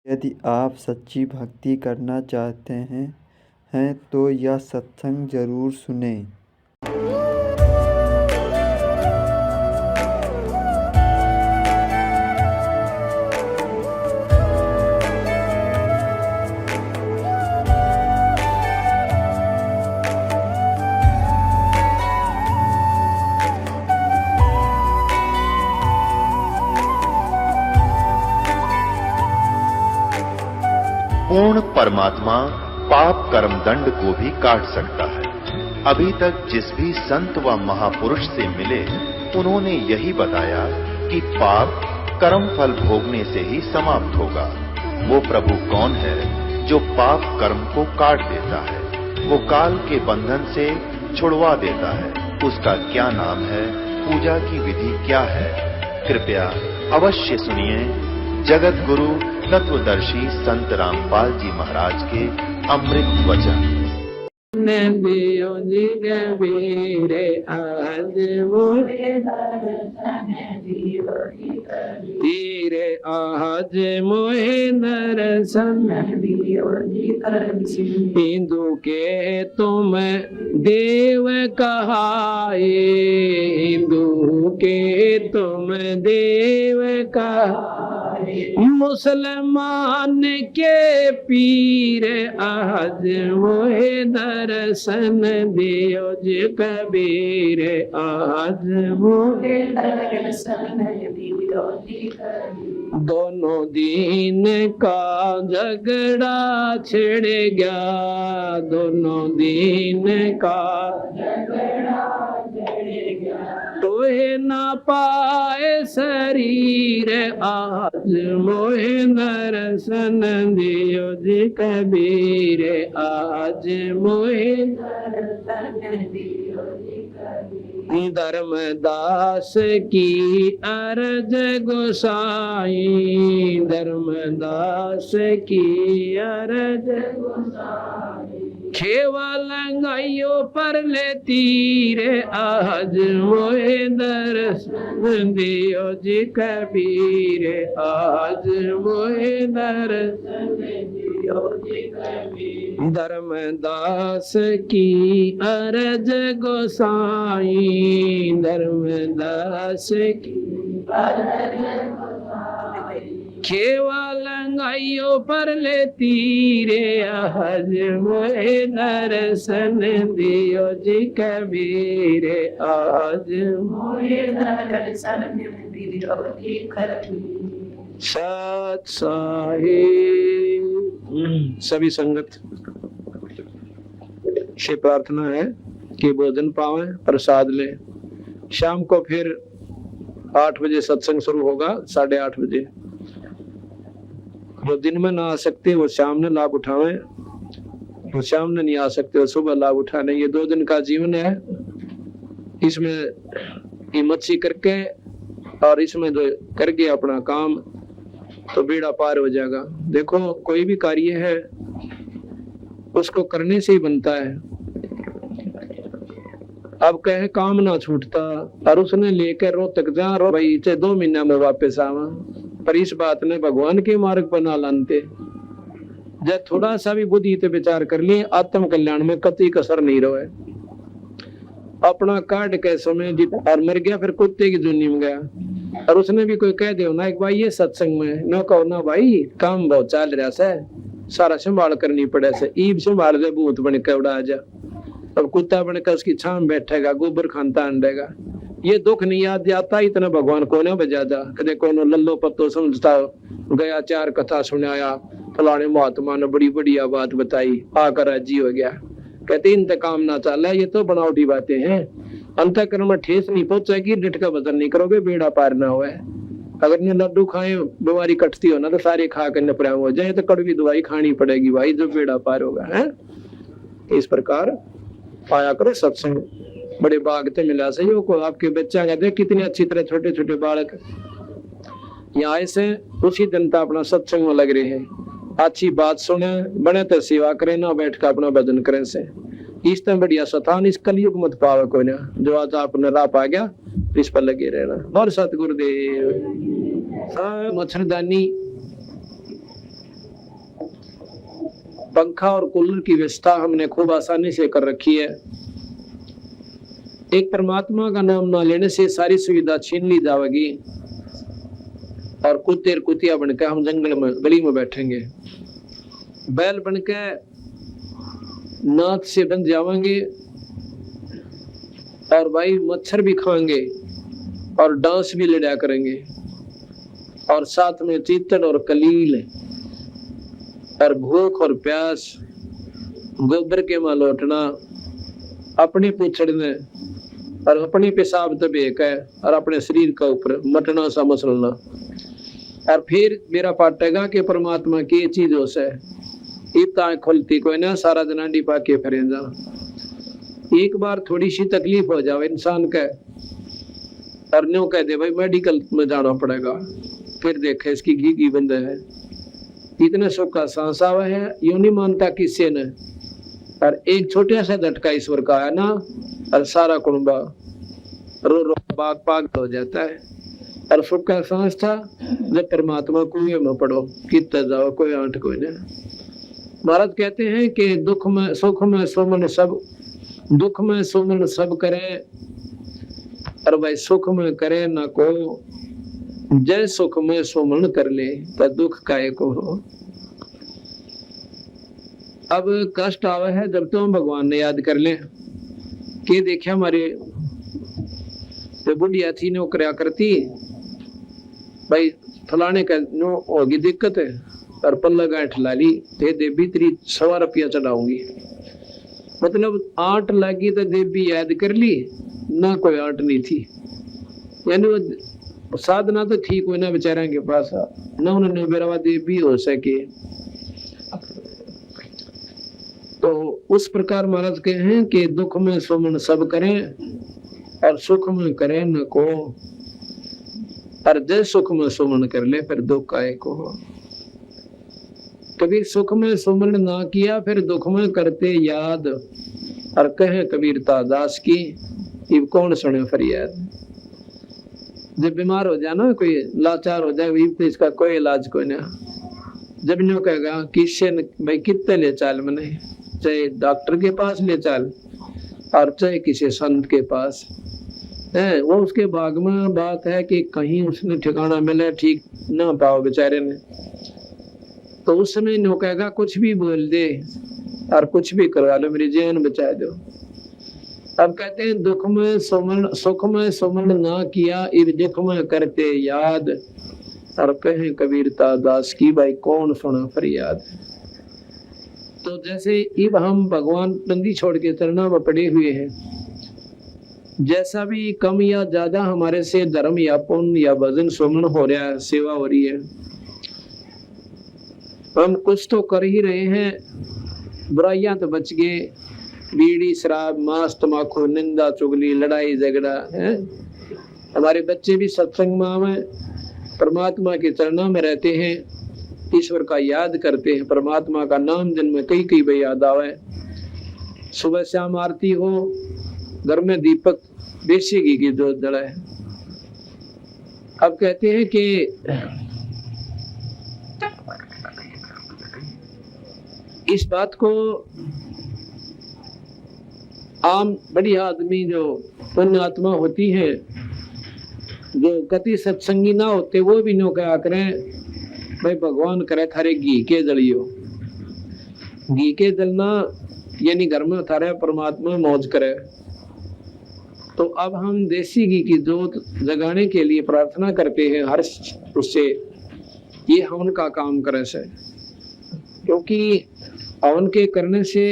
यदि आप सच्ची भक्ति करना चाहते हैं तो यह सत्संग जरूर सुनें। पूर्ण परमात्मा पाप कर्म दंड को भी काट सकता है। अभी तक जिस भी संत व महापुरुष से मिले उन्होंने यही बताया कि पाप कर्म फल भोगने से ही समाप्त होगा। वो प्रभु कौन है जो पाप कर्म को काट देता है, वो काल के बंधन से छुड़वा देता है। उसका क्या नाम है, पूजा की विधि क्या है? कृपया अवश्य सुनिए जगत गुरु तत्वदर्शी संत रामपाल जी महाराज के अमृत वचन। दियो जी कबीरे आज मोहे धीरे आज मोहे दर्शन हिंदू के तुम देव कहाए, हिंदू के तुम देव कहाए, मुसलमान के पीर आज मोहे दर्शन दियो जी कबीर आज मोहे दर्शन दियो जी कबीर। दोनों दीन का झगड़ा छिड़ गया, दोनों दीन का झगड़ा छिड़ गया, तोहे ना पाए शरीर आज मोहे दर्शन दियो जी कबीर आज मोहे दर्शन दियो जी कबीर। धर्मदास की अर्ज गोसाई, धर्मदास की अर्ज गोसाई, खेवा लंगाइयो पर ले तीर आज मोहे दर्शन दियो जी कबीर आज मोहे दर्शन दियो जी कबीर। धर्मदास की अर्ज गोसाई, धर्मदास की अर्ज खेवा लंगाइयो पर ले तीरे आज मोहे दर्शन दियो जी कबीर आज मोहे दर्शन दियो जी कबीर। सत साहिब सभी संगत से प्रार्थना है कि भोजन पावे, प्रसाद ले। शाम को फिर 8 बजे सत्संग शुरू होगा, 8:30 बजे। जो दिन में ना आ सकते वो शाम ने लाभ उठावे, वो शाम ने नहीं आ सकते वो सुबह लाभ उठाने। ये 2 दिन का जीवन है, इसमें हिम्मत सी करके और इसमें जो करके अपना काम तो बेड़ा पार हो जाएगा। देखो कोई भी कार्य है उसको करने से ही बनता है। अब कहे काम ना छूटता और उसने लेकर रोहतक जा रो भाई 2 महीना में वापस आवा, पर इस बात ने भगवान के मार्ग पर ना लानते। जब थोड़ा सा भी बुद्धि ते विचार कर लिए आत्म कल्याण में कतई कसर नहीं रहे। अपना काट के समय और मर गया, फिर कुत्ते की जुनी में गया। और उसने भी कोई कह दिया ना एक भाई ये सत्संग में न कहो ना भाई काम बहुत चल रहा से, सारा संभाल करनी पड़े से, ईब संभाल दे भूत बन के उड़ा जा। अब कुत्ता बनकर उसकी छाम बैठेगा, गोबर खानता अंडेगा। ये दुख नहीं याद आता इतना भगवान को ना बजा जा। कदे को लल्लो पत्तो समझता गया, 4 कथा सुनाया, फलाने महात्मा ने बड़ी बढ़िया बात बताई, आकर राजी हो गया। कहते इंतकाम ना चला, ये तो बनावटी बातें हैं। अंतःकरण में ठेस नहीं पहुंचेगी, डिट का वजन नहीं करोगे, बेड़ा पार ना हुआ। अगर ने लड्डू खाए बीमारी कटती हो ना तो सारे खा कर नपराम हो जाए, तो कड़वी दवाई खानी पड़ेगी भाई, जो बेड़ा पार होगा है। इस प्रकार पाया करो सत्संग, बड़े बागते मिला सहयोग को। आपके बच्चा कहते कितने अच्छी तरह छोटे छोटे बालक यहाँ से उसी जनता अपना सत्संग में लग रहे हैं, अच्छी बात सुने, बने तो सेवा करें ना बैठ कर अपना भजन करें से। इस तरह बढ़िया स्थान इस कलयुग मत पावे कोई ना। जो आज आपने राह पा गया इस पर लगे रहना। और सतगुरुदेव मच्छरदानी पंखा और कूलर की व्यवस्था हमने खूब आसानी से कर रखी है। एक परमात्मा का नाम ना लेने से सारी सुविधा छीन ली जाएगी और कुत्ते कुतिया बनकर हम जंगल में गली में बैठेंगे, बैल बनकर नाथ से बंध जाएंगे और भाई मच्छर भी खाएंगे और डांस भी लड़ा करेंगे और साथ में चीतड़ और कलील और भूख और प्यास, गोबर के मां लौटना, अपनी पूछड़ने और अपनी पेशाब दबेक है और अपने शरीर का ऊपर मटना सा मसलना। और फिर मेरा पाटेगा कि परमात्मा की चीज हो से इतना खुलती कोई ना, सारा जनाडी पाके फिरे जा। एक बार थोड़ी सी तकलीफ हो जाए इंसान का और न्यू कह दे भाई मेडिकल में जाना पड़ेगा, फिर देखे इसकी घी बंद है, इतने सुख का सांस आवा है, यूं नहीं मानता किसी ने। और एक छोटा सा झटका ईश्वर का है ना और सारा कुंबा रो रो बाग पाग हो जाता है। और सुख का सांस था जब परमात्मा कुएं में पड़ो, कितना जाओ कोई आंट कोई ना। महाराज कहते हैं कि दुख में सुख में सुमन सब, दुख में सुमन सब करे और भाई सुख में करे ना को, जय सुख में सुमन कर ले तो दुख काहे को हो। अब कष्ट आवे है जब तो हम भगवान ने याद कर ले कि देखिए हमारे तो बुढ़िया थी नो करया करती भाई फलाने का नो होगी दिक्कत है और पल्ला गांठ ला ली ते देवी तेरी 100 रुपया चढ़ाऊंगी, मतलब आंट लगी तो देवी याद कर ली ना, कोई आंट नहीं थी। यानी वो साधना तो ठीक हुई ना बेचारा के पास ना, उन्होंने बेरवा देवी हो सके। तो उस प्रकार महाराज कहे हैं कि दुख में सुमन सब करें और सुख में करें न को, और जय सुख में सुमन कर ले फिर दुख काहे को हो। कभी सुख में सुमन ना किया फिर दुख में करते याद, और कहे कबीरता दास की ये कौन सुने फरियाद। जब बीमार हो जाना कोई लाचार हो जाए तो इसका कोई इलाज कोई ना, जब न्यू कहेगा किससे भाई कितने ले चाल मने, चाहे डॉक्टर के पास ले चल और चाहे किसी संत के पास है, वो उसके भाग में बात है कि कहीं उसने ठिकाना मिले ठीक ना पाओ बेचारे ने, तो उस समय नो कहेगा कुछ भी बोल दे और कुछ भी करवा लो मेरी जान बचा दो। अब कहते हैं दुख में सुमन सुख में सुमन ना किया इस दुख में करते याद, और कहे कबीरता दास की भाई कौन सुना फरियाद। तो जैसे इब हम भगवान बंदी छोड़ के चरणों में पड़े हुए हैं, जैसा भी कम या ज्यादा हमारे से धर्म या पुण्य या भजन सुमन हो रहा है, सेवा हो रही है, हम कुछ तो कर ही रहे हैं, बुराइयां तो बच गए, बीड़ी शराब मांस तमाकू निंदा चुगली लड़ाई झगड़ा है। हमारे बच्चे भी सत्संग में परमात्मा के चरणों में रहते हैं, ईश्वर का याद करते हैं, परमात्मा का नाम दिन में कई कई बार याद आवे। सुबह शाम आरती हो, घर में दीपक देसी घी की जोत जलाए। अब कहते हैं कि इस बात को आम बड़ी आदमी जो पुण्य आत्मा होती है, जो कति सत्संगी ना होते, वो भी नो क्या करें भाई भगवान करे थारे घी के जलियो। घी के जलना यानी घर में थारे परमात्मा मौज करे। तो अब हम देसी घी की जोत जगाने के लिए प्रार्थना करते हैं हर उससे, ये हवन का काम करे से, क्योंकि हवन के करने से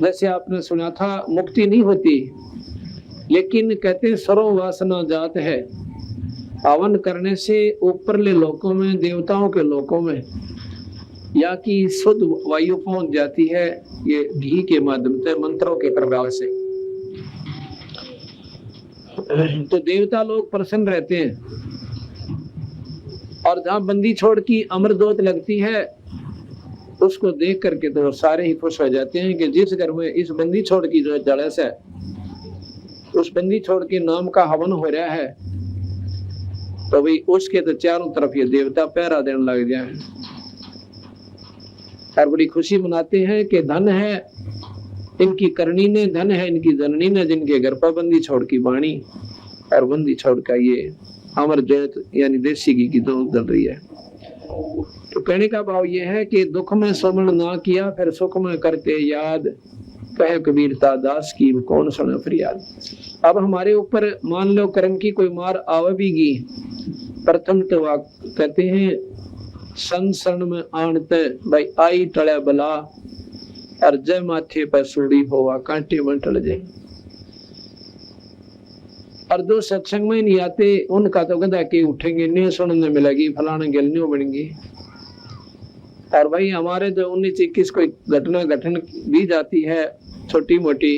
जैसे आपने सुना था मुक्ति नहीं होती, लेकिन कहते सर्व वासना जात है। हवन करने से ऊपरले लोकों में, देवताओं के लोकों में या की शुद्ध वायु पहुंच जाती है, ये घी के माध्यम से, मंत्रों के प्रभाव से। तो देवता लोग प्रसन्न रहते हैं, और जहां बंदी छोड़ की अमर जोत लगती है उसको देख करके तो सारे ही खुश हो जाते हैं कि जिस घर में इस बंदी छोड़ की जो जड़स है, उस बंदी छोड़ के नाम का हवन हो रहा है, तो भाई उसके तो चारों तरफ ये देवता पहरा देने लग जाए। और बड़ी खुशी मनाते हैं कि धन है इनकी करनी ने, धन है इनकी जननी ने, जिनके घर पर बंदी छोड़ की बाणी और बंदी छोड़ का ये अमर जयत यानी देसी घी की दो उगल रही है। तो कहने का भाव ये है कि दुख में श्रवण ना किया फिर सुख में करते याद, कहे कबीरता दास की कौन सुने फरियाद। अब हमारे ऊपर मान लो कर्म की कोई मार आवेगी, प्रथम तो कहते हैं संसरण में आणते भाई आई टले बला, और जय माथे पर सूड़ी होवा कांटे में टल जाए। और जो सत्संग में नहीं आते उनका तो गदा के उठेंगे, नहीं सुनने मिलेगी, फलाने गिलनियों बनेंगी। और भाई हमारे जो 19-21 कोई घटना घटन भी जाती है छोटी मोटी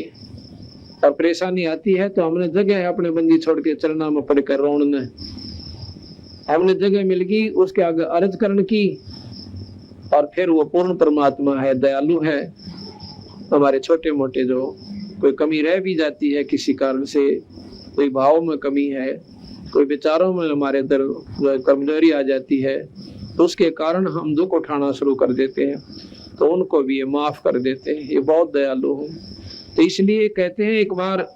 और परेशानी आती है, तो हमने जगह अपने बंदी छोड़ के चलना में पड़कर रोने, हमने जगह मिल गई उसके आगे अर्ज करने की। और फिर वो पूर्ण परमात्मा है, दयालु है। हमारे छोटे मोटे जो कोई कमी रह भी जाती है किसी कारण से, कोई भाव में कमी है, कोई विचारों में हमारे अंदर कमजोरी आ जाती है, तो उसके कारण हम दुख उठाना शुरू कर देते हैं, तो उनको भी ये माफ कर देते हैं। ये बहुत दयालु है। तो इसलिए कहते हैं एक बार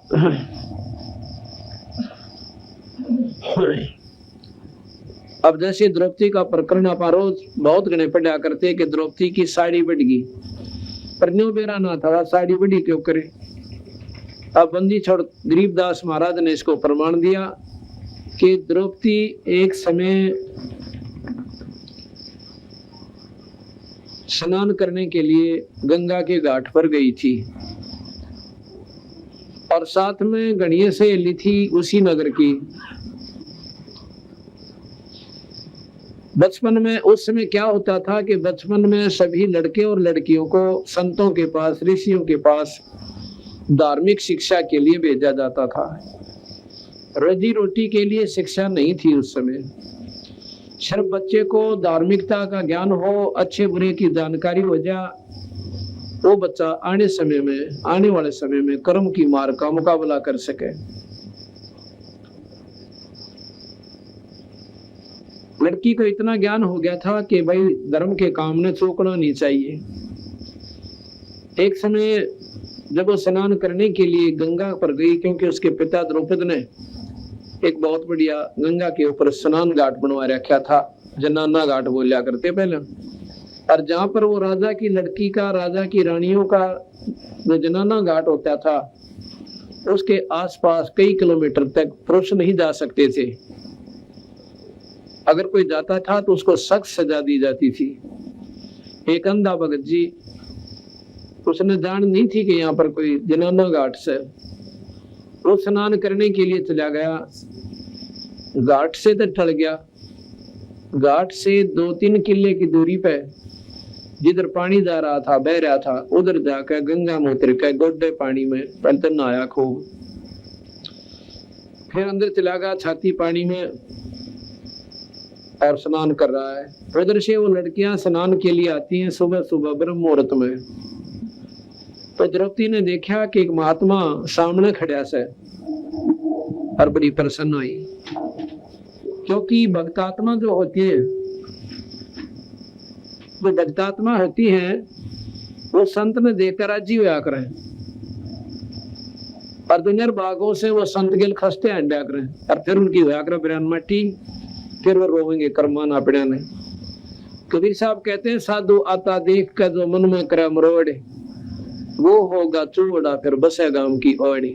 अब जैसे द्रौपदी का प्रकरण आप रोज बहुत गणे पढ़ा करते कि द्रौपदी की साड़ी बढ़ गई, पर न्यू बेरा ना था, साड़ी बढ़ी क्यों करे। अब बंदी छोड़ गरीबदास महाराज ने इसको प्रमाण दिया कि द्रौपदी एक समय स्नान करने के लिए गंगा के घाट पर गई थी और साथ में गणिये से ली थी उसी नगर की। बचपन में उस समय क्या होता था कि बचपन में सभी लड़के और लड़कियों को संतों के पास, ऋषियों के पास धार्मिक शिक्षा के लिए भेजा जाता था। रोजी रोटी के लिए शिक्षा नहीं थी उस समय। सिर्फ बच्चे को धार्मिकता का ज्ञान हो, अच्छे बुरे की जानकारी हो जा, वो बच्चा आने वाले समय में कर्म की मार का मुकाबला कर सके। लड़की को इतना ज्ञान हो गया था कि भाई धर्म के काम में चूकना नहीं चाहिए। एक समय जब वो स्नान करने के लिए गंगा पर गई, क्योंकि उसके पिता द्रौपद ने एक बहुत बढ़िया गंगा के ऊपर स्नान घाट बनवा रखा था, जनाना घाट बोलिया करते पहले। और जहां पर वो राजा की लड़की का, राजा की रानियों का जो जनाना घाट होता था, उसके आसपास कई किलोमीटर तक पुरुष नहीं जा सकते थे। अगर कोई जाता था तो उसको सख्त सजा दी जाती थी। एक अंधा भगत जी, उसने जान नहीं थी कि यहाँ पर कोई जनाना घाट से, वो स्नान करने के लिए चला गया। घाट से तो टल गया, घाट से 2-3 किले की दूरी पे जिधर पानी जा रहा था, बह रहा था, उधर जाकर गंगा में उतर के गोड्डे पानी में पहले तो नहाया खूब, फिर अंदर चला गया छाती पानी में और स्नान कर रहा है। उधर से वो लड़कियां स्नान के लिए आती हैं सुबह सुबह ब्रह्म मुहूर्त में। तो द्रौपदी ने देखा कि एक महात्मा सामने खड़ा से और बड़ी प्रसन्न हुई, क्योंकि भक्तात्मा जो होती है, जो भक्तात्मा होती है, वो संत ने देखकर राजी हुआ करें और दुनिया भागों से वो संत के खस्ते अंडा करें और फिर उनकी हुआ करें बिरान मट्टी, फिर वो रोवेंगे कर्माना पड़ा ने। कबीर साहब कहते हैं साधु आता देख कर जो मन में करे मरोड़, वो होगा चूड़ा फिर बसेगा उनकी ओड़ी।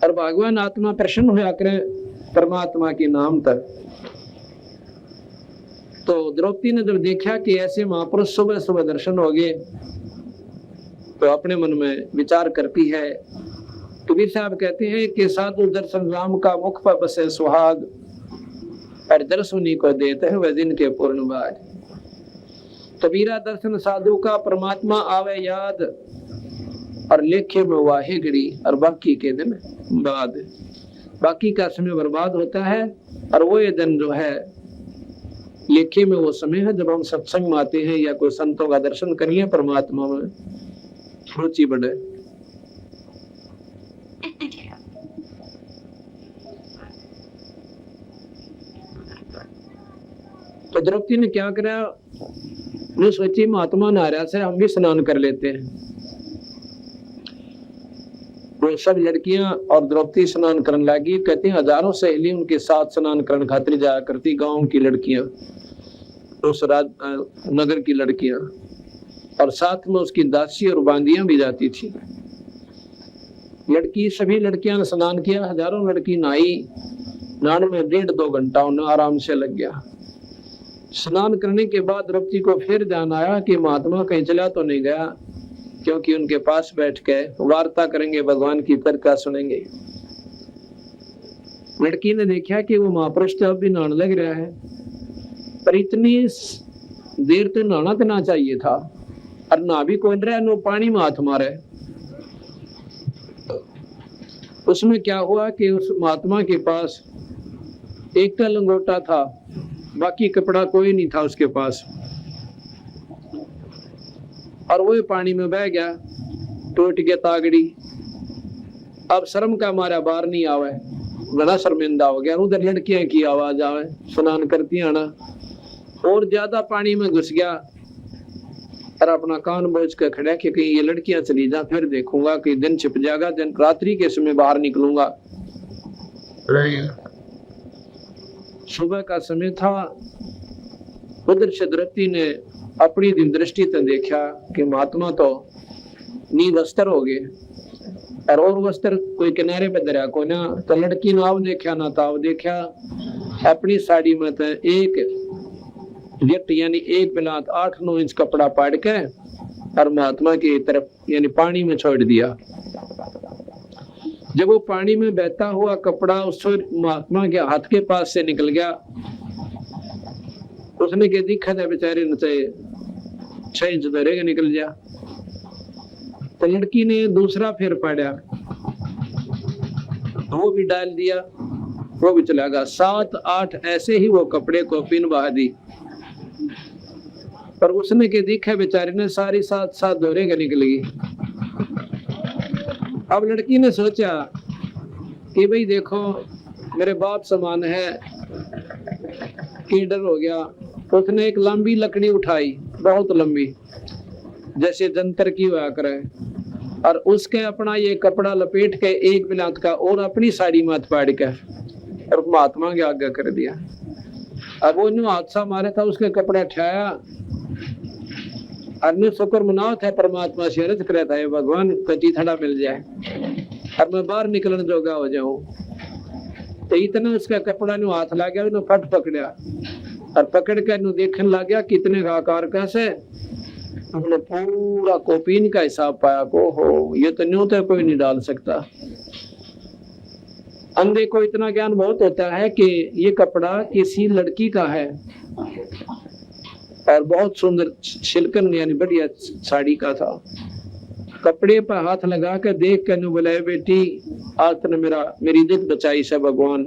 और भगवान आत्मा प्रसन्न हुआ करे परमात्मा के नाम तक। तो द्रौपदी ने जब देखा कि ऐसे महापुरुष सुबह सुबह दर्शन हो गए, तो अपने मन में विचार करती है। कबीर साहब कहते हैं कि साधु दर्शन राम का मुख पर बसे सुहाग, और दर्शनी को देते हैं वह दिन के पूर्ण भाग। कबीरा दर्शन साधु का परमात्मा आवे याद, और लेखे में वाहे घड़ी और बाकी के दिन बाद। बाकी का समय बर्बाद होता है और वो ये दिन जो है लेखे में वो समय है जब हम सत्संग में आते हैं या कोई संतों का दर्शन कर लिया, परमात्मा में रुचि बढ़े। तो द्रौपदी ने क्या करा, ने सोची महात्मा नहा रहा से हम भी स्नान कर लेते हैं। वो सब लड़कियां और द्रौपदी स्नान करने लगी। कहती हजारों सहेली उनके साथ स्नान करने खातिर जाया करती, गांव की लड़कियां, उस नगर की लड़कियां, और साथ में उसकी दासी और बांदियां भी जाती थी। लड़की सभी लड़कियां ने स्नान किया, हजारों लड़की नहाई। नहाने में 1.5-2 घंटा उन्हें आराम से लग गया। स्नान करने के बाद द्रौपदी को फिर ध्यान आया कि महात्मा कहीं चला तो नहीं गया, क्योंकि उनके पास बैठ के वार्ता करेंगे, भगवान की कथा सुनेंगे। लड़की ने देखा कि वो महापुरुष तो अब भी नहाने लग रहा है, पर इतनी देर तो नहाना तो ना चाहिए था, और ना भी कोई रहा, नो पानी में हाथ मारे। उसमें क्या हुआ कि उस महात्मा के पास एक का लंगोटा था, बाकी कपड़ा कोई नहीं था उसके पास, और वो पानी में बह गया, टूट गया तागड़ी। अब शर्म का मारा बाहर नहीं आवे, बड़ा शर्मिंदा हो गया। उधर लड़कियां की आवाज आवे, स्नान करती आना, और ज्यादा पानी में घुस गया, और अपना कान बोझ कर खड़ा कि कहीं ये लड़कियां चली जा, फिर देखूंगा कि दिन छिप जाएगा, दिन रात्रि के समय बाहर निकलूंगा। सुबह का समय था। उधर से द्रौपदी ने अपनी दिन दृष्टि से देखा कि महात्मा तो नी वस्त्र हो गए, और वस्त्र कोई किनारे पे दरिया को ना। तो लड़की ने आव देखा ना ताव देखा, अपनी साड़ी में तो एक जट यानी एक बिलात 8-9 इंच कपड़ा पाड़ के और महात्मा की तरफ यानी पानी में छोड़ दिया। जब वो पानी में बहता हुआ कपड़ा उस महात्मा के हाथ के पास से निकल गया, उसने के दिखा था बेचारे न 6 इंच दरेगा निकल गया। तो लड़की ने दूसरा फिर पाड़ा, वो भी डाल दिया, वो भी चला गया। 7-8 ऐसे ही वो कपड़े को पिन बहा दी, पर उसने के दिखा बेचारे ने सारी 7 दौरेगा निकल गई। अब लड़की ने सोचा कि भाई देखो मेरे बाप समान है, कि डर हो गया। तो उसने एक लंबी लकड़ी उठाई, बहुत लंबी, जैसे जंतर की हुआ करे, और उसके अपना ये कपड़ा लपेट के एक बिलात का और अपनी साड़ी माथ पाड़ के और महात्मा के आगे कर दिया। अब वो हादसा मारे था, उसके कपड़ा उठाया, और शुक्र मनाओ था परमात्मा से अर्ज करे था, भगवान कची थड़ा मिल जाए और मैं बाहर निकलने जोगा हो जाऊं। तो इतना उसका कपड़ा नु हाथ ला गया, फट पकड़ा और पकड़ कर देखने लग गया कितने का आकार कैसे। हमने पूरा कोपीन का हिसाब पाया को हो, ये तो न्यू तो कोई नहीं डाल सकता। अंधे को इतना ज्ञान बहुत होता है कि ये कपड़ा किसी लड़की का है, और बहुत सुंदर सिल्कन यानी बढ़िया साड़ी का था। कपड़े पर हाथ लगा कर देख कर बोला, बेटी आज तूने मेरी इज्जत बचाई से भगवान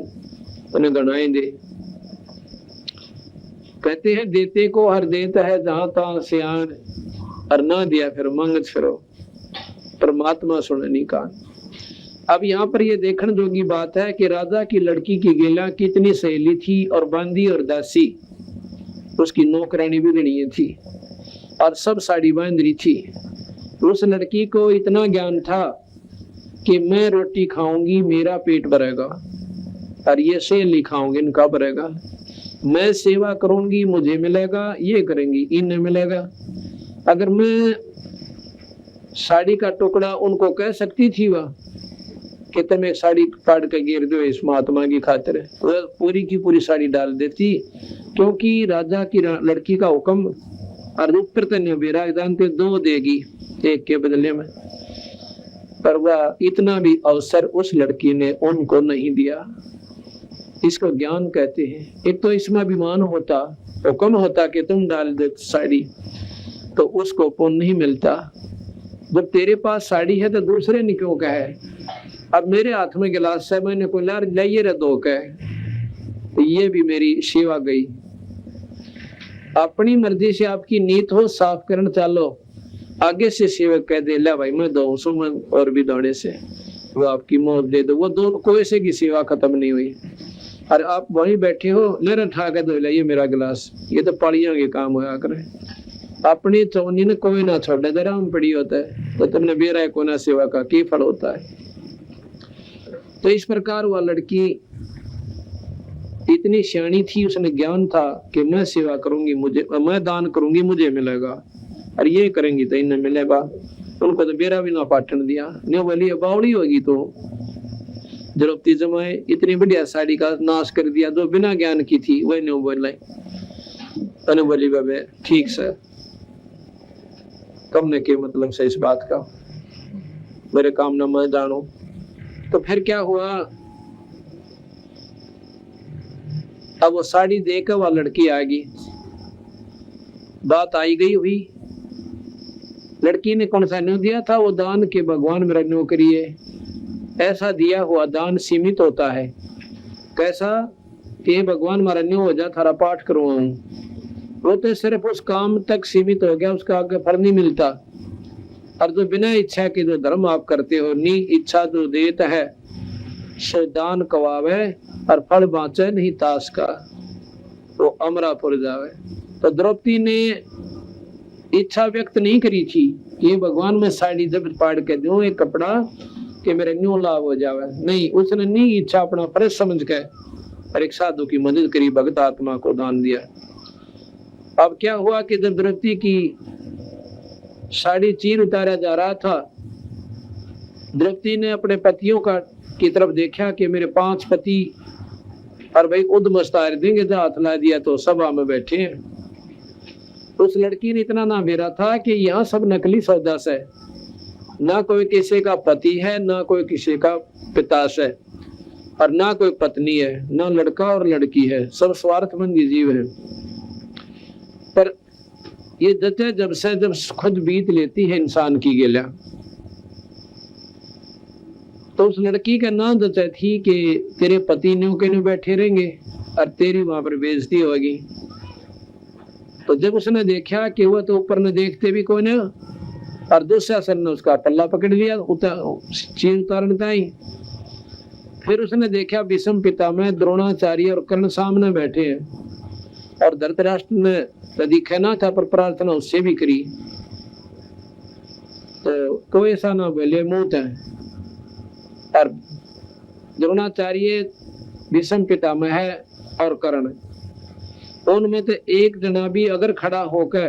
उन्हें गणाएं दे। कहते हैं देते को हर देता है जहां तहां सियान, और ना दिया फिर मांगत फिरो, परमात्मा सुननी कान। अब यहाँ पर ये देखने जोगी बात है कि राजा की लड़की की गेला कितनी सहेली थी, और बांदी और दासी उसकी नौकरानी भी गणी थी, और सब साड़ी बांध रही थी। उस लड़की को इतना ज्ञान था कि मैं रोटी खाऊंगी मेरा पेट भरेगा, और ये सहेली खाऊंगी इनका भरेगा। मैं सेवा करूंगी मुझे मिलेगा, ये करेंगी इन्हें मिलेगा। अगर मैं साड़ी का टुकड़ा उनको कह सकती थी वह कि तुम्हें साड़ी काट के गिर दो इस महात्मा की खातिर, वह पूरी की पूरी साड़ी डाल देती, क्योंकि राजा की लड़की का हुक्म और ऊपर जानते 2 देगी एक के बदले में। पर वह इतना भी अवसर उस लड़की ने उनको नहीं दिया। इसको ज्ञान कहते हैं। एक तो इसमें अभिमान होता, हुक्म होता कि तुम डाल दे साड़ी, तो उसको पुण्य नहीं मिलता। जब तेरे पास साड़ी है तो दूसरे ने क्यों कहे। अब मेरे हाथ में गिलास है, मैंने को लाइए रे 2 कहे, तो ये भी मेरी सेवा गई। अपनी मर्जी से आपकी नीत हो साफ करना चालो, आगे से सेवक कह दे ला भाई मैं 200 में और भी दौड़े से वो आपकी मौत दे दो, वो दोनों कोई से की सेवा खत्म नहीं हुई। और आप वहीं बैठे हो, ले उठा के दो, ये मेरा गिलास, ये तो पाड़ियों के काम होया करे। अपनी चौनी ने कोई ना छोड़े दे राम पड़ी होता है, तो तुमने बेरा को ना सेवा का की फल होता है। तो इस प्रकार वह लड़की इतनी सियाणी थी, उसने ज्ञान था कि मैं सेवा करूंगी मुझे, मैं दान करूंगी मुझे मिलेगा, और ये करेंगी तो इन्हें मिलेगा। उनको तो बेरा भी ना पाटन दिया। न्यू बोली बावड़ी होगी तो द्रौपदी जमाए इतनी बढ़िया साड़ी का नाश कर दिया, जो बिना ज्ञान की थी वह न्यू बोले। तने बोली बाबे ठीक से तुमने के मतलब से इस बात का, मेरे काम ना मैं जानो। तो फिर क्या हुआ, अब वो साड़ी देकर वह लड़की आ गई, बात आई गई हुई। लड़की ने कौन सा न्यू दिया था, वो दान के भगवान मेरा नौकरी है। ऐसा दिया हुआ दान सीमित होता है। कैसा कि भगवान मारा न्यू हो जा, थारा पाठ करवाऊं, वो तो सिर्फ उस काम तक सीमित हो गया, उसका आगे फल नहीं मिलता। और जो बिना इच्छा के जो धर्म आप करते हो, नी इच्छा जो देता है सो दान कवावे, और फल बाँचे नहीं ताश का, वो अमरापुर जावे। तो द्रौपदी ने इच्छा व्यक्त नहीं करी थी कि भगवान में साड़ी जब पाड़ के दूं एक कपड़ा कि मेरे न्यू लाभ हो जावे, नहीं, उसने नहीं इच्छा अपना फर्ज समझ के और एक साधु की मदद करी, भगत आत्मा को दान दिया। अब क्या हुआ कि जब द्रौपदी की साड़ी चीर उतारा जा रहा था, द्रौपदी ने अपने पतियों का की तरफ देखा कि मेरे 5 पति और भाई उद्मस्तार देंगे, जहाँ हाथ ला दिया तो सभा में बैठे हैं। उस लड़की ने इतना ना भेरा था कि यहाँ सब नकली सौदा से, ना कोई किसी का पति है, ना कोई किसी का पिता से, और ना कोई पत्नी है, ना लड़का और लड़की है, सब स्वार्थमंदी जीव है। पर ये जते जब से जब खुद बीत लेती है इंसान की गेला, तो उस लड़की का नाम जचा थी कि तेरे पति न्यू के न्यू बैठे रहेंगे और तेरी वहां पर बेइज्जती होगी। तो जब उसने देखा कि वह तो ऊपर न देखते भी कोई नहीं, और दुशासन ने उसका पल्ला पकड़ लिया चीर उतारने ताई। फिर उसने देखा भीष्म पितामह, द्रोणाचार्य और कर्ण सामने बैठे हैं, और धृतराष्ट्र ने यदि कहना था पर प्रार्थना उससे भी करी, तो कोई ऐसा ना बोले मुंह है। और द्रोणाचार्य, भीष्म पितामह है और कर्ण, उनमें तो एक जना भी अगर खड़ा होकर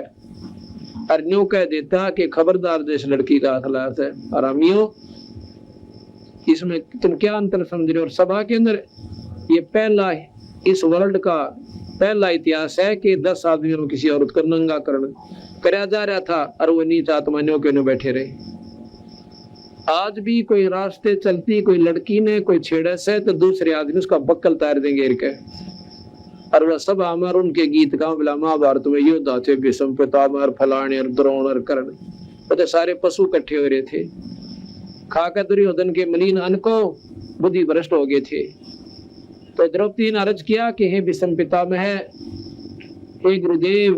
और न्यू कह देता कि खबरदार देश लड़की का हाथ है, आरामियों इसमें तुम क्या अंतर समझ रहे हो। और सभा के अंदर ये पहला इस वर्ल्ड का पहला इतिहास है कि 10 आदमियों में किसी औरत का नंगा करण कराया जा रहा था, और वो नीच आत्मानियों के बैठे रहे। आज भी कोई रास्ते चलती कोई लड़की ने कोई छेड़ा से, तो दूसरे आदमी उसका बक्कल तार देंगे के, और वह सब अमर उनके गीत गाँव बिला महाभारत में योद्धा थे, भीष्म पितामह, फलाने और द्रोण और कर्ण, तो सारे पशु इकट्ठे हो रहे थे। खाकर दुर्योधन के मलिन अन्न को बुद्धि भ्रष्ट हो गए थे। तो द्रौपदी ने अर्ज किया कि हे भीष्म पितामह, हे गुरुदेव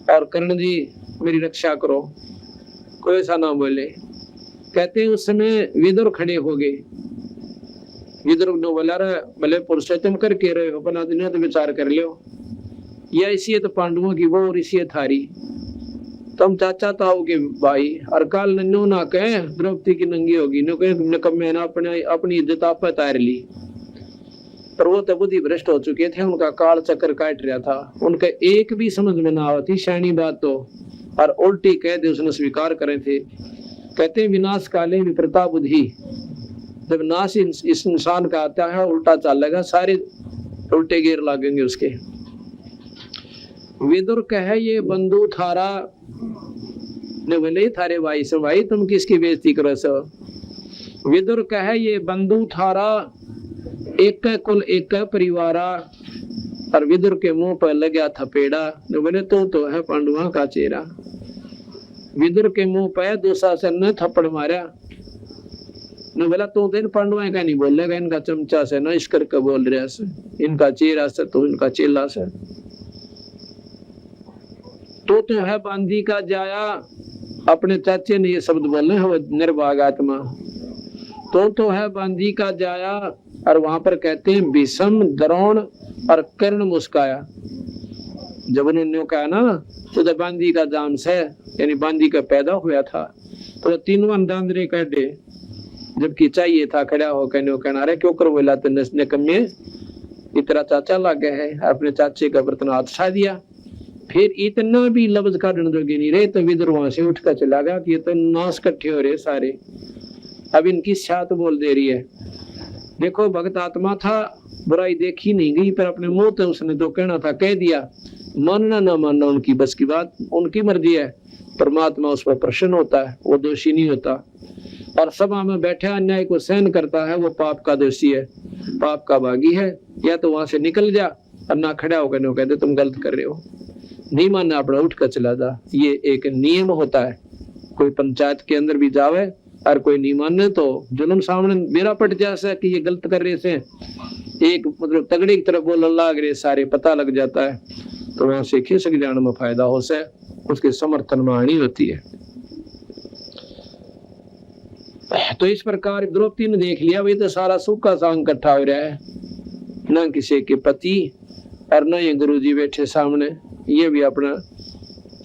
और कर्ण जी मेरी रक्षा करो। कोई ऐसा ना बोले। कहते हैं उस समय विदुर खड़े हो गए। विदुर ने बोला भले पुरुषोत्तम करके रहे हो, बना दिन तो विचार कर लो, या इसी तो पांडवों की वो और इसी थारी, तुम चाचा ताऊ के भाई, और काल नन्नू ना कहे द्रौपदी की नंगी होगी, न कहे तुमने कब मैंने अपनी इज्जत आप तार ली। पर वो तो बुद्धि भ्रष्ट हो चुके थे, उनका काल चक्कर काट रहा था, उनका एक भी समझ में ना आती शानी बात तो, और उल्टी कह दे उसने स्वीकार करे थे। कहते हैं विनाश काले विप्रता बुद्धि, जब नाश इस इंसान का आता है उल्टा चलेगा, सारे उल्टे गिर लगेंगे उसके। विदुर कहे ये बंधु थारा ने बोले थारे भाई से, भाई तुम किसकी बेइज्जती करो सो। विदुर कहे ये बंधु थारा एक कुल एक परिवारा, और विदुर के मुंह पर लग गया थपेड़ा, ने बोले तो है पांडुआ का चेहरा। विदुर के मुंह पर दुशासन ने थप्पड़ मारा, ने बोला तू तो पांडुआ का नहीं बोलेगा, इनका चमचा से न इस करके बोल रहा से, इनका चेहरा से तो इनका चेला से। तो है बांधी का जाया, अपने चाचे ने ये शब्द बोले है निर्भाग आत्मा, तो है बांधी का जाया। और वहां पर कहते हैं भीष्म, द्रोण और कर्ण मुस्काया। जब उन्होंने कहा ना उधर बांदी का जाम से यानी बांदी का पैदा हुआ था, तो तीनों अंदांदरे काटे, जबकि चाहिए था खड़ा हो कहने कहना अरे क्यों कर बोला तो नसने कमे इतना चाचा लागे है, अपने चाचे का बर्तन हाथ छा दिया। फिर इतना भी लफ्ज काटने जोगे नहीं रहे, तो विदर वहां से उठ कर चला गया कि ये तो नाश इकट्ठे हो रहे सारे, अब इनकी छात बोल दे रही है। देखो भगत आत्मा था, बुराई देखी नहीं गई, पर अपने मुंह से उसने तो कहना था कह दिया। मानना ना मानना उनकी बस की बात, उनकी मर्जी है। परमात्मा उस पर प्रसन्न होता है, वो दोषी नहीं होता। और सभा में बैठा अन्याय को सहन करता है, वो पाप का दोषी है, पाप का भागी है। या तो वहां से निकल जा और ना खड़ा होकर कहते तुम गलत कर रहे हो, नहीं मानना अपना उठ कर चला जा। ये एक नियम होता है, कोई पंचायत के अंदर भी जावे और कोई नहीं माने तो जुल्म सामने मेरा पट जैसा कि ये गलत कर रहे से एक मतलब तगड़े की तरफ बोलने लग रहे, सारे पता लग जाता है, तो वहां से खिसक जाने में फायदा हो से उसके समर्थन में आनी होती है। तो इस प्रकार द्रौपदी ने देख लिया, वही तो सारा सूखा सांग इकट्ठा हो रहा है, न किसी के पति और न ये गुरुजी बैठे सामने, ये भी अपना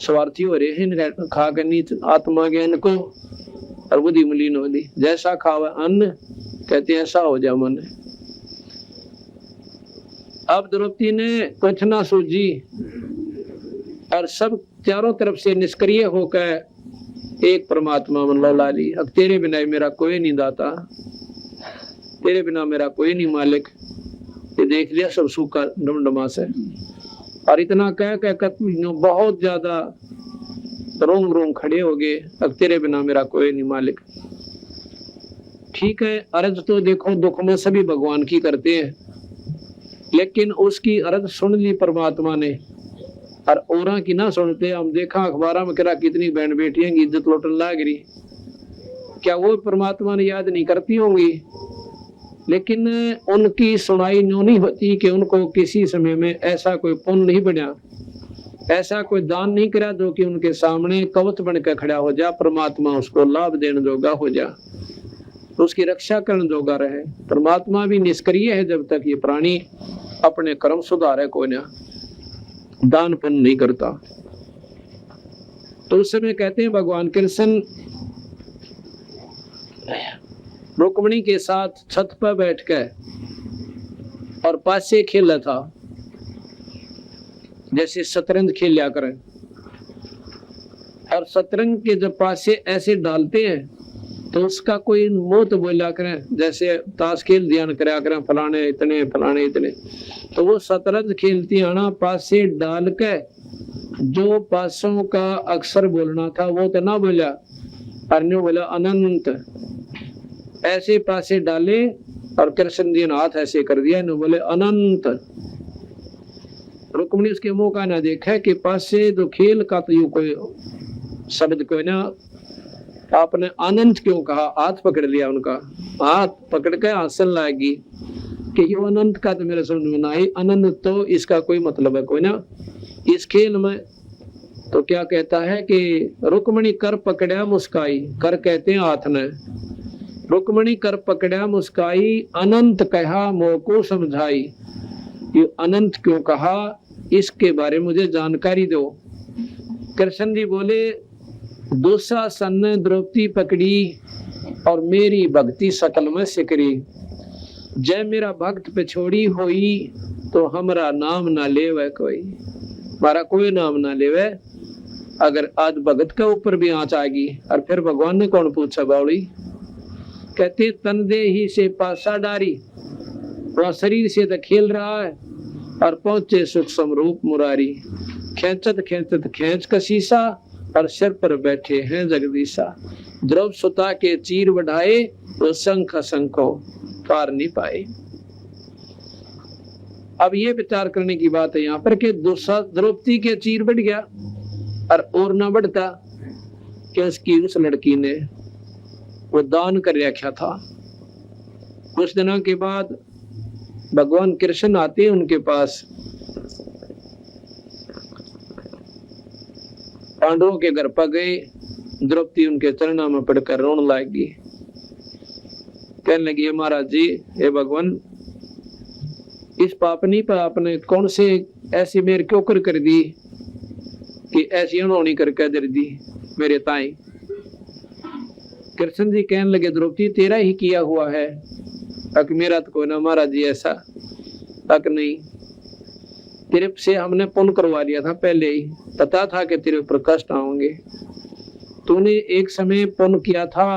स्वार्थी हो रहे हैं, खा कर नीच आत्मा ज्ञान को और बुद्धि मलिन हो दी। जैसा खावा अन्न कहते ऐसा हो जा मन। अब द्रौपदी ने कुछ ना सूझी और सब चारों तरफ से निष्क्रिय होकर एक परमात्मा मन लौला ली। अब तेरे बिना मेरा कोई नहीं दाता, तेरे बिना मेरा कोई नहीं मालिक। ये देख लिया सब सूखा डमडमा से, और इतना कह बहुत ज्यादा रोम रोम खड़े हो गए, अब तेरे बिना मेरा कोई नहीं मालिक। ठीक है, अर्ज तो देखो दुख में सभी भगवान की करते हैं, लेकिन उसकी अर्ज सुन ली परमात्मा ने और औरा की ना सुनते। हम देखा अखबार में करा कितनी बहन बेटियां की इज्जत लौटन लाग रही, क्या वो परमात्मा ने याद नहीं करती होंगी? लेकिन उनकी सुनाई न्यों नहीं होती कि उनको किसी समय में ऐसा कोई पुण्य नहीं बना, ऐसा कोई दान नहीं करा जो कि उनके सामने कवच बनकर खड़ा हो जा, परमात्मा उसको लाभ देने जोगा हो जा, तो उसकी रक्षा करने जोगा रहे। परमात्मा भी निष्क्रिय है जब तक ये प्राणी अपने कर्म सुधारे, कोई ना दान पुण्य नहीं करता। तो उस समय कहते हैं भगवान कृष्ण रुक्मिणी के साथ छत पर बैठकर और पासे खेला था, जैसे शतरंज खेल लिया करें। और शतरंज के जब पासे ऐसे डालते हैं तो उसका कोई मुंह तो बोला करें, जैसे ताश खेल ध्यान करा करें फलाने इतने फलाने इतने, तो वो शतरंज खेलती आना पासे डाल के जो पासों का अक्षर बोलना था वो तो ना बोला, और ने बोला अनंत। ऐसे पासे डाले और कृष्ण जी ने हाथ ऐसे कर दिया, ने बोले अनंत। रुक्मिणी उसके मुंह का ना देखा कि पासे जो खेल का तो यू कोई शब्द कोई ना, आपने अनंत क्यों कहा? हाथ पकड़ लिया उनका, हाथ पकड़ के हंसन लागी कि ये अनंत का तो मेरे समझ में ना आई, अनंत तो इसका कोई मतलब है कोई ना इस खेल में। तो क्या कहता है कि रुक्मिणी कर पकड़ा मुस्काई, कर कहते हैं हाथ ने, रुक्मिणी कर पकड़ा मुस्काई, अनंत कहा मोह को समझाई। ये अनंत क्यों कहा, इसके बारे में मुझे जानकारी दो। कृष्ण जी बोले दुशासन ने द्रौपदी पकड़ी और मेरी भक्ति सकल में सिकरी, जय मेरा भक्त पे छोड़ी हुई तो हमारा नाम ना लेवे कोई, हमारा कोई नाम ना लेवे। अगर आज भगत के ऊपर भी आंच आएगी, और फिर भगवान ने कौन पूछा बावड़ी, कहते तन दे ही से पासा डारी, वह शरीर से तो खेल रहा है और पहुंचे सुख समरूप मुरारी, खेचत खेचत खेच का शीशा और सिर पर बैठे हैं जगदीशा, द्रव सुता के चीर बढ़ाए तो शंख शंखो पार नहीं पाए। अब ये विचार करने की बात है यहाँ पर कि द्रौपदी के चीर बढ़ गया और ना बढ़ता कि उसकी उस लड़की ने वो दान कर रखा था। कुछ दिनों के बाद भगवान कृष्ण आते हैं उनके पास, पांडवों के घर पर गए, द्रौपदी उनके चरणों में पड़कर रोने लगी, कहने लगी महाराज जी, हे भगवान इस पापनी पर आपने कौन से ऐसी मेर क्यों कर दी कि ऐसी उन्होंने करके दर दी मेरे ताई। कृष्ण जी कहने लगे द्रौपदी तेरा ही किया हुआ है। अक मेरा तो कोई ना महाराज जी ऐसा। अक नहीं, तेरे से हमने पुण्य करवा लिया था पहले ही, पता था कि तेरे ऊपर कष्ट आएंगे। तूने एक समय पुण्य किया था,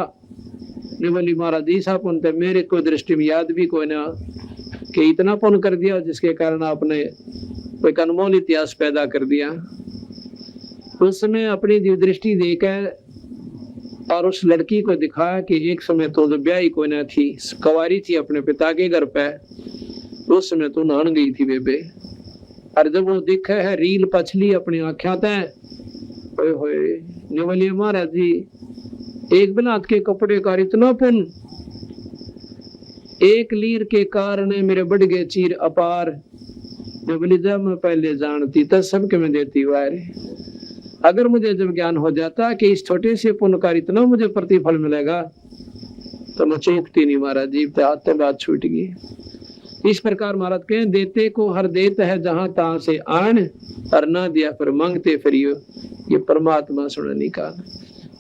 बोली महाराज जी सा पुण्य तो मेरे को दृष्टि में याद भी कोई ना कि इतना पुण्य कर दिया जिसके कारण आपने कोई अनमोल इतिहास पैदा कर दिया। उस समय अपनी दृष्टि देकर और उस लड़की को दिखाया कि एक समय तो जब ब्याही कोई ना थी, कुंवारी थी अपने पिता के घर पे, उस समय तो नहान गई थी बेबे। और जब वो दिखा है रील पछली अपनी आँखें तय बोलिए महाराज जी एक बिलात के कपड़े का इतना पुण्य, एक लीर के कारण मेरे बढ़ गए चीर अपार। बोली जब मैं पहले जानती तब सबके मैं देती वारे। अगर मुझे जब ज्ञान हो जाता कि इस छोटे से पुण्य का इतना मुझे प्रतिफल मिलेगा तो मैं चूकती नहीं महाराज जी। आते बात छूट गई। इस प्रकार महाराज कहें देते को हर देत है जहां तहां से आन, और ना दिया फिर मांगते फिरियो, ये परमात्मा सुनने का।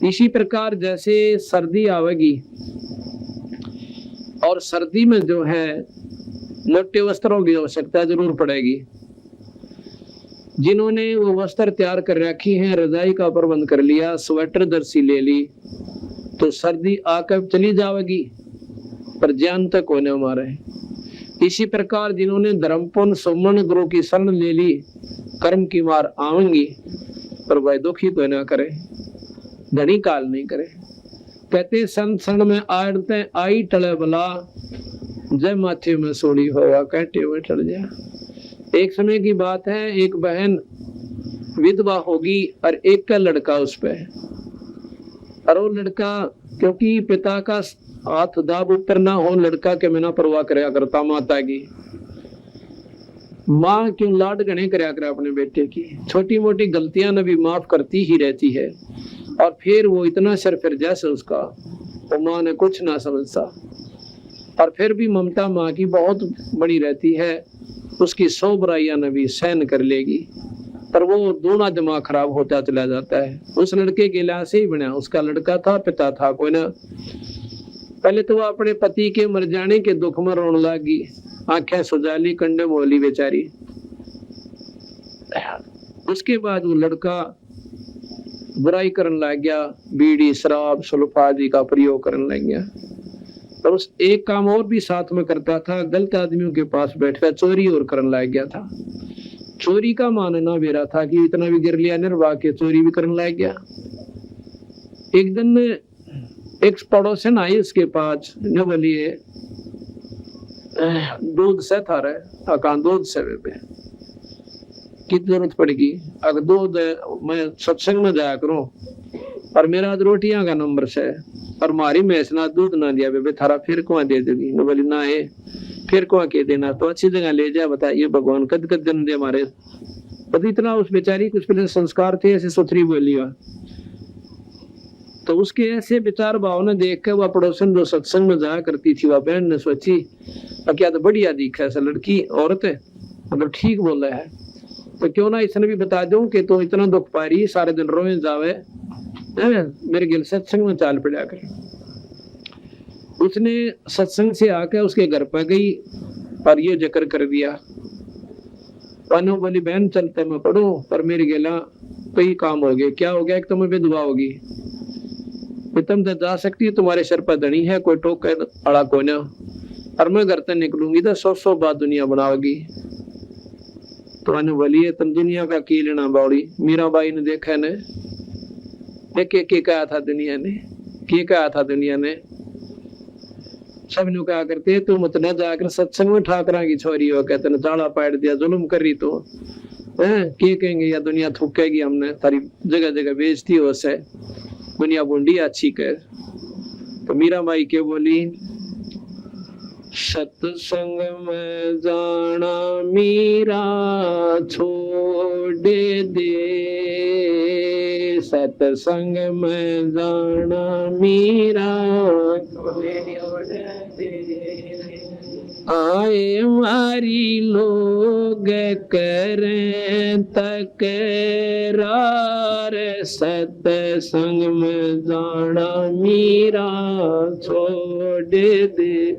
इसी प्रकार जैसे सर्दी आवेगी और सर्दी में जो है मोटे वस्त्रों की आवश्यकता जरूर पड़ेगी। जिन्होंने वो वस्त्र तैयार कर रखी है, रजाई का प्रबंध कर लिया, स्वेटर दर्सी ले ली, तो सर्दी आकर चली जाएगी पर ज्ञान तक होने हमारे। इसी प्रकार जिन्होंने धर्मपुन सुमन गुरु की शरण ले ली, कर्म की मार आवेंगी पर वह दुखी तो न करे, धनी काल नहीं करे। कहते संत शरण में आड़ते आई टले बला, जय माथे में सोड़ी होगा कहते हुए चढ़ जा। एक समय की बात है, एक बहन विधवा होगी और एक का लड़का उस पे, और वो लड़का क्योंकि पिता का हाथ दाब ऊपर ना हो, लड़का के बिना परवाह कराया करता माता की। माँ क्यों लाड गणे कराया करे अपने बेटे की, छोटी मोटी गलतियां न भी माफ करती ही रहती है। और फिर वो इतना सर फिर जैसे उसका, वो माँ ने कुछ ना समझता, और फिर भी ममता माँ की बहुत बड़ी रहती है, उसकी 100 बुराइयां न भी सहन कर लेगी, पर वो दोनों दिमाग खराब होता चला जाता है। उस लड़के के लिहाज से ही बना, उसका लड़का था, पिता था कोई ना। पहले तो वो अपने पति के मर जाने के दुख में रोने लगी, आंखें सुजाली कंडे मोली बेचारी। उसके बाद वो लड़का बुराई करने लग गया, बीड़ी शराब सुल्फा आदि का प्रयोग करने लग गया। और उस एक काम और भी साथ में करता था, गलत आदमियों के पास बैठकर चोरी और करने लग गया था। चोरी का मानना मेरा था कि इतना भी गिर लिया निर्वाह के चोरी भी करने लग गया। एक दिन एक पड़ोसन आई उसके पास, न बोलिए दूध से था रहे अकान दूध से पे की जरूरत पड़ेगी, अगर दूध मैं सत्संग में जाया करूं और मेरा रोटियां का नंबर से और मारी मैस ना दूध ना दिया बेबे थारा फिर कुआं दे देगी। न बोली ना है फिर कुआं के देना, तो अच्छी जगह ले जा, बताइए भगवान कद कद जन्म दे हमारे। पता इतना उस बेचारी कुछ पहले संस्कार थे, ऐसे सुथरी बोली। तो उसके ऐसे विचार भावना देख कर वह पड़ोसन जो सत्संग में जाया करती थी, वह बहन ने सोची क्या तो बढ़िया दिखा ऐसा लड़की औरत है, मतलब ठीक बोल रहा है, तो क्यों ना इसने भी बता दूं कि तो इतना दुख पा रही सारे दिन रोए जावे, मेरे गिल सत्संग में चाल पड़ा कर। उसने सत्संग से आकर उसके घर पर गई और ये जिक्र कर दिया। पानो बोली बहन चलते मैं पढ़ू, पर मेरे गिला कई काम हो गए। क्या हो गया? एक तो मैं विधवा होगी, तुम तो जा सकती है, तुम्हारे सर पर धनी है, कोई टोक अड़ा को ना, और मैं घर से निकलूंगी तो 100 बात दुनिया बनाओगी। तो अनु बोलिए तुम दुनिया का की लेना बाउड़ी। मीरा बाई ने देखा ने के कहा था दुनिया ने, के कहा था दुनिया ने, सब नु कहा करते तू मत न जाकर सत्संग में ठाकरा की छोरी हो, कहते न ताला पाड़ दिया, जुल्म कर रही तो के कहेंगे या दुनिया थूकेगी, हमने तारी जगह जगह बेइज्जती हो से, दुनिया बुंडी अच्छी कर। तो मीरा बाई के बोली सत्संग में जाना मीरा छोड़ दे, सत्संग में जाना मीरा आए मारी लोग करें तकरार सत्संग में जाना मीरा छोड़ दे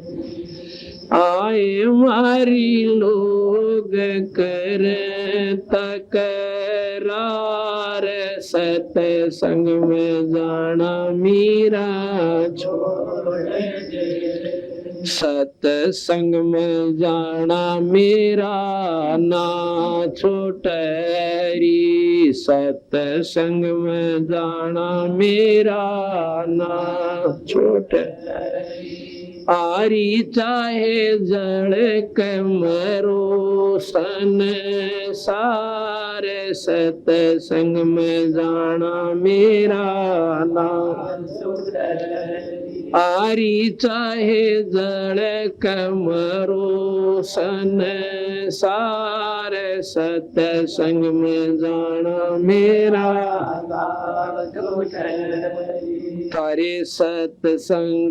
आए मारी लोग करें तकरार सत्संग में जाना मीरा छोड़ दे सत्संग में जाना मेरा ना छोटरी सत्संग में जाना मेरा ना छोटरी आरी चाहे जड़ कमरो सन सारे सत्संग में जाना मेरा ना आरी चाहे जड़ कमरो सन सारे सत्संग में जाना मेरा तारे सत्संग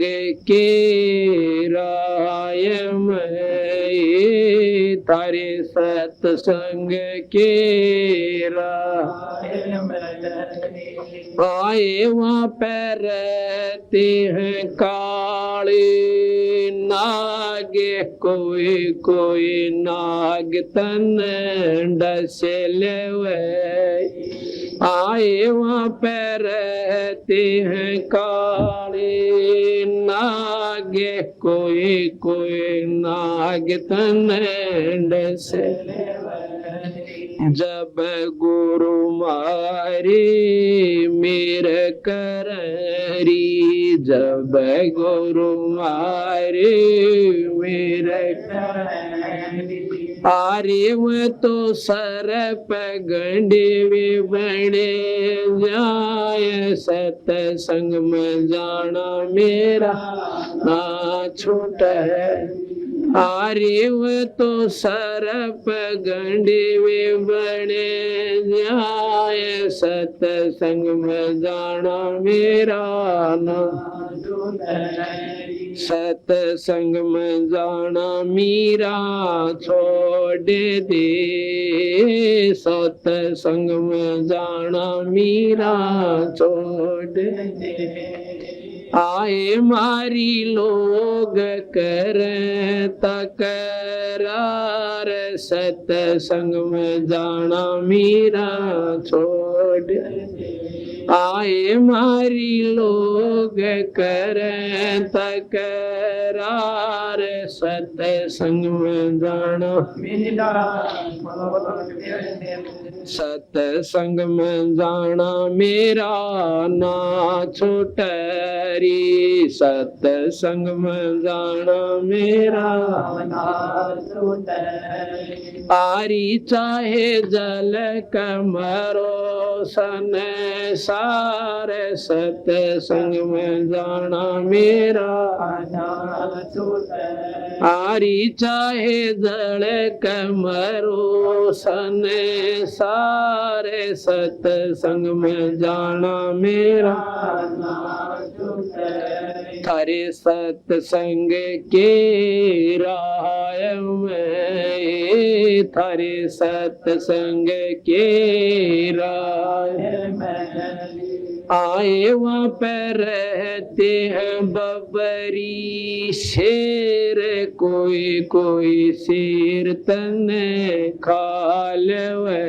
के राय में तारे सत्संग के राय आए वहाँ पर रहते हैं काले नागे कोई कोई नाग तन डसे लेवे आए वहाँ पे रहते हैं काले नागे कोई कोई नाग तन डसे जब गुरु मारे मेरे कररी जब गुरु मारे मेरे कररी आरे वो तो सर पगंडे वे बने जाए सत्संग में जाना मेरा ना छोटा है आरे वो तो सर पगंडे वे बने जाए सत्संग में जाना मेरा ना सत्संग में जाना मीरा छोड़ दे सत्संग में जाना मीरा छोड़ दे आए मारी लोग कर तकरार सत्संग में जाना मीरा छोड़ दे आए मारी लोग कर तकरार सत्संग में जाना सत्संग में जाना मेरा ना छोटरी सत्संग में जाना मेरा आरी चाहे जल कमरो सन सारे सत्संग में जाना मेरा आरी चाहे जल कमरो सन सारे सत्संग में जाना मेरा थारे सत्संग के राय में थारे सत्संग के राय में आए वहाँ पर रहते हैं बबरी शेर कोई कोई शेर तन खा लेवे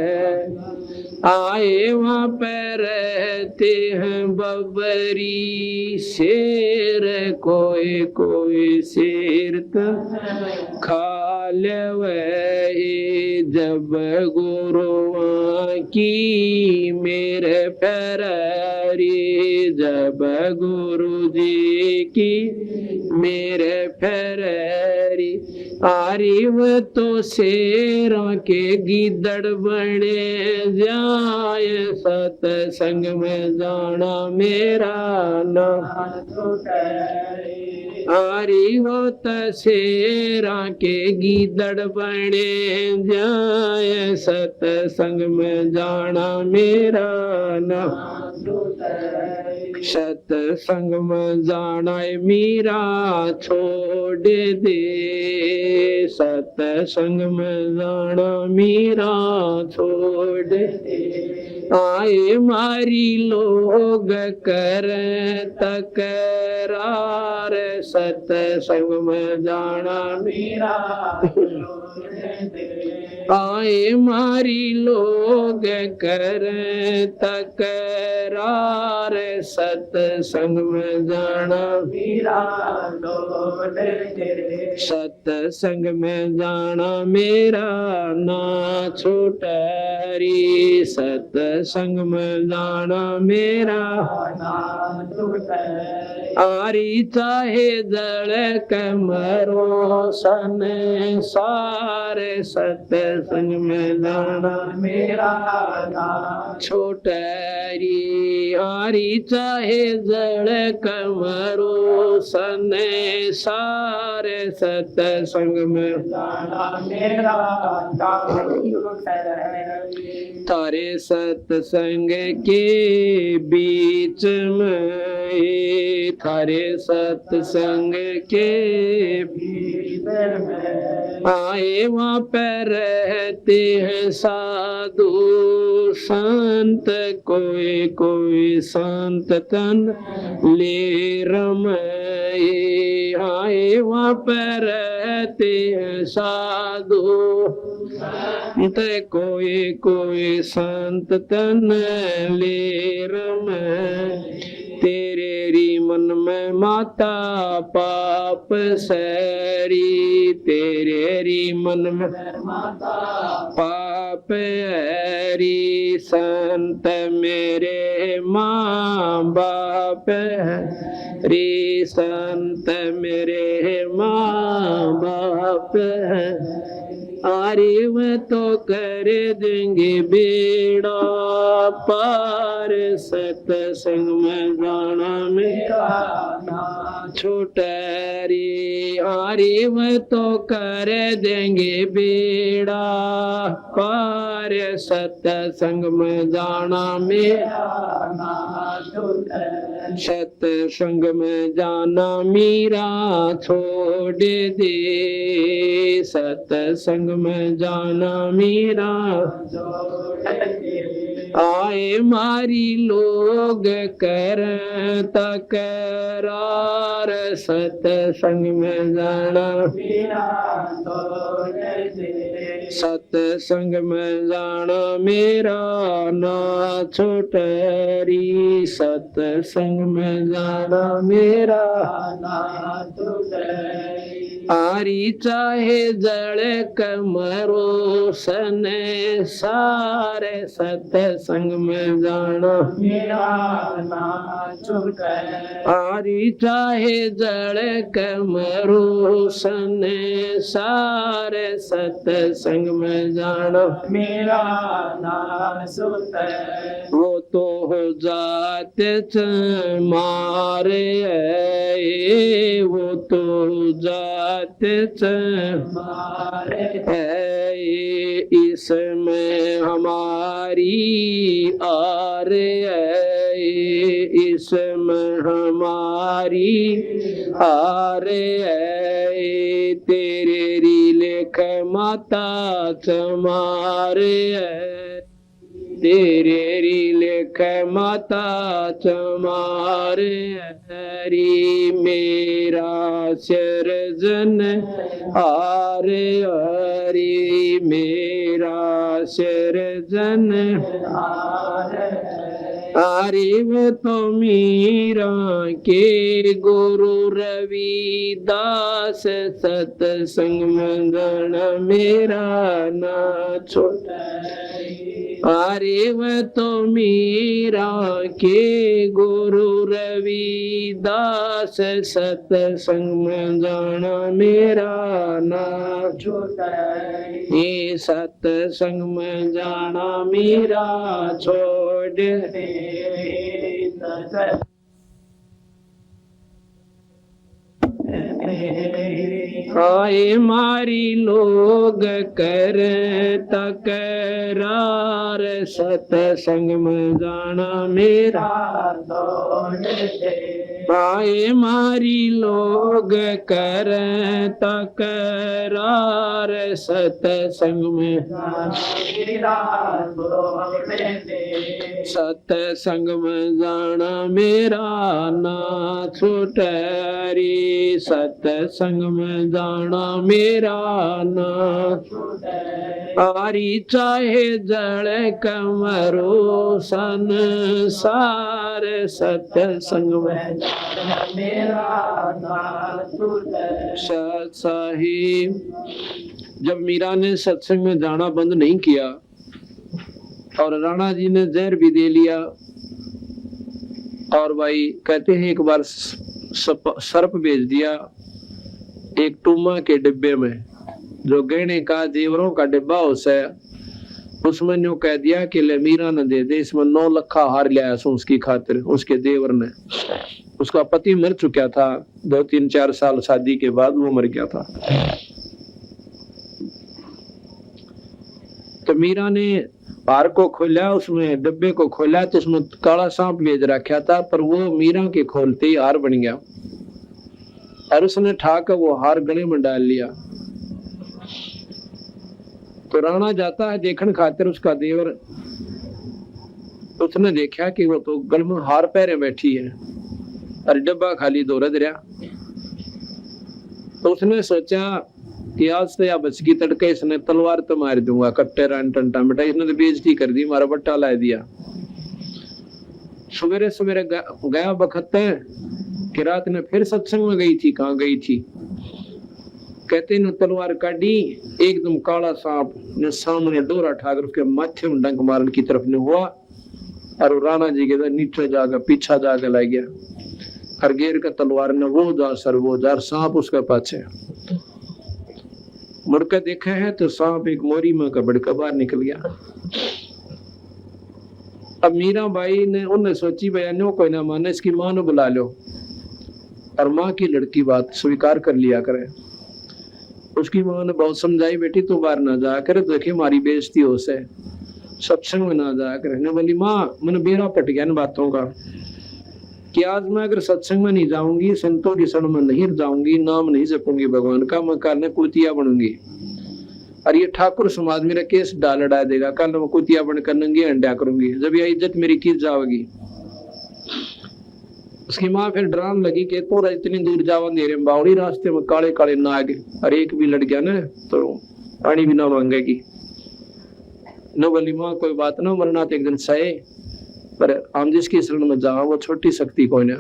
आए वहाँ पर रहते हैं बबरी शेर कोई कोई शेर तन खा लेवे जब गुरुआ की मेरे प्यारी जब गुरु जी की मेरे प्यारी आरिव तो शेरों के गिदड़ बने जाए सत्संग में जाना मेरा ना आरी होत शेरा के गीदड़ बने जाए सतसंग में जाना मेरा नाम सतसंग में जाना मीरा छोड़ दे सतसंग में जाना मीरा छोड़ दे आए मारी लोग कर तकरार सतसंग में जाना मेरा आए मारी लोग कर तकरार सतसंग में जाना मेरा सतसंग में जाना मेरा ना छोटरी सतसंग में जाना मेरा आरी चाहे जड़ कमरो सन सारे सतसंग में जाना मेरा छोटरी आरी चाहे जड़ कमरो सन सारे सतसंग में जाना मेरा तारे सतसंग के बीच में थारे सतसंग के बीच में आए वहाँ पर रहते हैं साधु संत कोई कोई संत तन ले रमाए आए वहाँ पर रहते हैं साधु कोई कोई संत तन ले रमाए तेरे री मन में माता पाप सरी तेरे री मन में माता पाप हरी संत मेरे माँ बाप री संत मेरे माँ बाप आरे वह तो कर देंगे बेड़ा पार सतसंग में जाना मेरा छोटरी आरे वह तो कर देंगे बेड़ा पार सतसंग में जाना मेरा सतसंग में जाना मीरा छोड़ दे सतसंग में जाना मीरा आए मारी लोग कर तकरार सतसंग में जाना सतसंग में जाना मेरा ना छोटरी सतसंग में जाना मेरा आरी चाहे जड़ कमरो सन सारे सतसंग में जाना आरी चाहे जड़ कमरो सन सारे सतसंग में जाना मेरा वो तो हो जाते मारे वो तो जाते है इसमें हमारी आर है इसमें हमारी आर है तेरे री लेख माता चमारे है तेरे री लेख माता चमारे हरी मेरा सिरजन आरे हरी मेरा सिरजन आरिव तो मीरा के गुरु रविदास सतसंग मंगण मेरा ना छोटा आरिव तो मीरा के गुरु रविदास सतसंग मंगण मेरा ना छोटा ये सतसंग में जाना मेरा छोड़ दे आए मारी लोग कर तकरार, सतसंग में जाना मेरा। आए मारी लोग कर तकरार, सतसंग में सतसंग में जाना मेरा ना छुटरी, सतसंग में जाना मेरा ना आरी, चाहे जड़ कमरो संसार, सतसंग में साहिब। जब मीरा ने सत्संग में जाना बंद नहीं किया और राणा जी ने जहर भी दे लिया, और भाई कहते हैं एक बार सर्प भेज दिया एक टूमा के डिब्बे में, जो गहने का जेवरों का डिब्बा होता है, उसमें न्यू कह दिया कि ले मीरा ने दे दे, इसमें 9 लखा हार लिया उसकी खातिर। उसके देवर ने, उसका पति मर चुका था, 2-3-4 साल शादी के बाद वो मर गया था। तो मीरा ने हार को खोला, उसमें डब्बे को खोला तो उसमें काला सांप भेज रखा था, पर वो मीरा के खोलते ही हार बन गया और उसने ठाकर वो हार गले में डाल लिया। तो राणा जाता है देखने खातिर, उसका देवर, उसने देखा कि वो तो गले में हार पहरे बैठी है और डब्बा खाली दौड़ रहा। तो उसने सोचा कि आज से या बच की तड़के इसने तलवार तो मार दूंगा, कट्टे रान टंटा मिटा, इसने तो बेइज्जती कर दी, मारा बट्टा ला दिया। सवेरे सवेरे गया बखत कि रात ने फिर सत्संग में गई थी। कहाँ गई थी? कहते न तलवार काटी, एकदम काला सांप ने सामने डोरा ठाकर उसके माथे में डंक मारने की तरफ ने हुआ और राणा जी के नीचे जाकर पीछा जाकर लग गया और गेर का तलवार ने वो जार सांप उसके पाछे। मुड़कर देखा है तो सांप एक मोरी में कबड़ का बाहर निकल गया। अब मीरा बाई ने उन्हें सोची बयानों कोई ना माने, इसकी मां ने बुला लो और माँ की लड़की बात स्वीकार कर लिया करे। उसकी माँ ने बहुत समझाई, बेटी तू बाहर ना जा कर, देखे हमारी बेइज्जती हो से, सत्संग में ना जा कर। ने बोली माँ मैंने बेरा पट गया इन बातों का कि आज मैं अगर सत्संग में नहीं जाऊंगी, संतों की शरण में नहीं जाऊंगी, नाम नहीं जपूंगी भगवान का, मैं कल कुतिया बनूंगी और ये ठाकुर समाज मेरा केस डाल देगा, कल मैं कुतिया बनकर नंगी अंडा करूंगी, जब यह इज्जत मेरी की जाएगी। उसकी माँ फिर डरान लगी कि तो इतनी दूर जावा अंधेरे में, बावड़ी रास्ते में काले काले नाग और एक भी लड़ गया ना तो पानी भी ना मांगेगी। न बोली माँ कोई बात ना, मरना तो एक दिन सहे, पर हम जिसकी शरण में जाओ वो छोटी शक्ति कोई ना।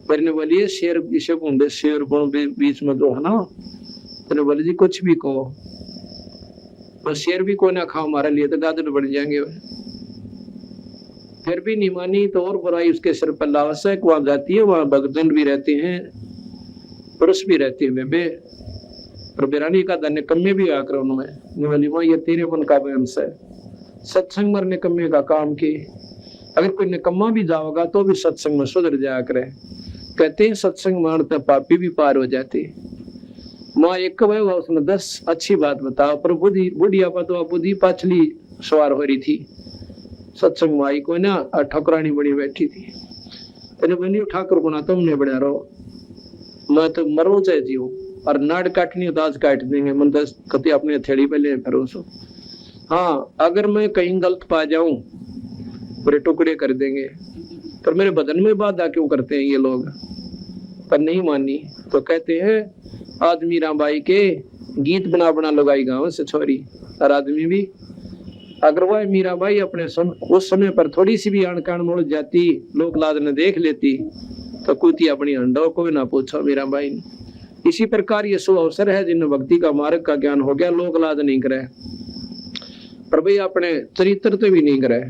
पर ने बोलिए शेर इसे बूंदे शेर बीच में जो है ना, तो बोले जी कुछ भी कहो, बस शेर भी कोई ना खाओ हमारे लिए तो गाजर बढ़ जाएंगे। फिर भी नहीं मानी तो और बुराई उसके सिर पर लावसा वहां जाती है, वहां भगतजन भी रहते हैं, पुरुष भी रहते हैं बेबे, और बिरानी का धन्य कम्मे भी आकर उन्होंने बोली माँ ये तेरे मन का वंश है, सत्संग में निकम्मे का काम की, अगर कोई निकम्मा भी जाओगा तो भी सत्संग में सुधर जाया करे। कहते हैं सत्संग मानते पापी भी पार हो जाते। माँ एक हुआ उसने 10 अच्छी बात बताओ, पर बुद्धि बुढ़िया पर तो बुद्धि पाछली सवार हो रही थी। सत्संग में आई कोई ना ठकुरानी बड़ी बैठी थी, तेने बनी ठाकुर को ना तुमने बढ़िया रहो, मैं तो मरो चाहे जीव और नाड़ काटनी दाज काट देंगे, मन तो कति अपने थैली पे ले फिर उसको। हाँ अगर मैं कहीं गलत पा जाऊं पूरे टुकड़े कर देंगे, पर मेरे बदन में बाधा क्यों करते हैं ये लोग। पर नहीं मानी तो कहते हैं आज मीराबाई के गीत बना बना लगाई गाँव से छोरी, और आदमी भी अगर वह मीराबाई अपने उस समय पर थोड़ी सी भी अणकान मुड़ जाती, लोग लाद ने देख लेती तो कुती अपनी अंडों को भी ना पूछो मीराबाई ने। इसी प्रकार ये शुभ अवसर है जिन्हें भक्ति का मार्ग का ज्ञान हो गया, लोग लाद नहीं करे, पर भाई अपने चरित्र तो भी नहीं करे।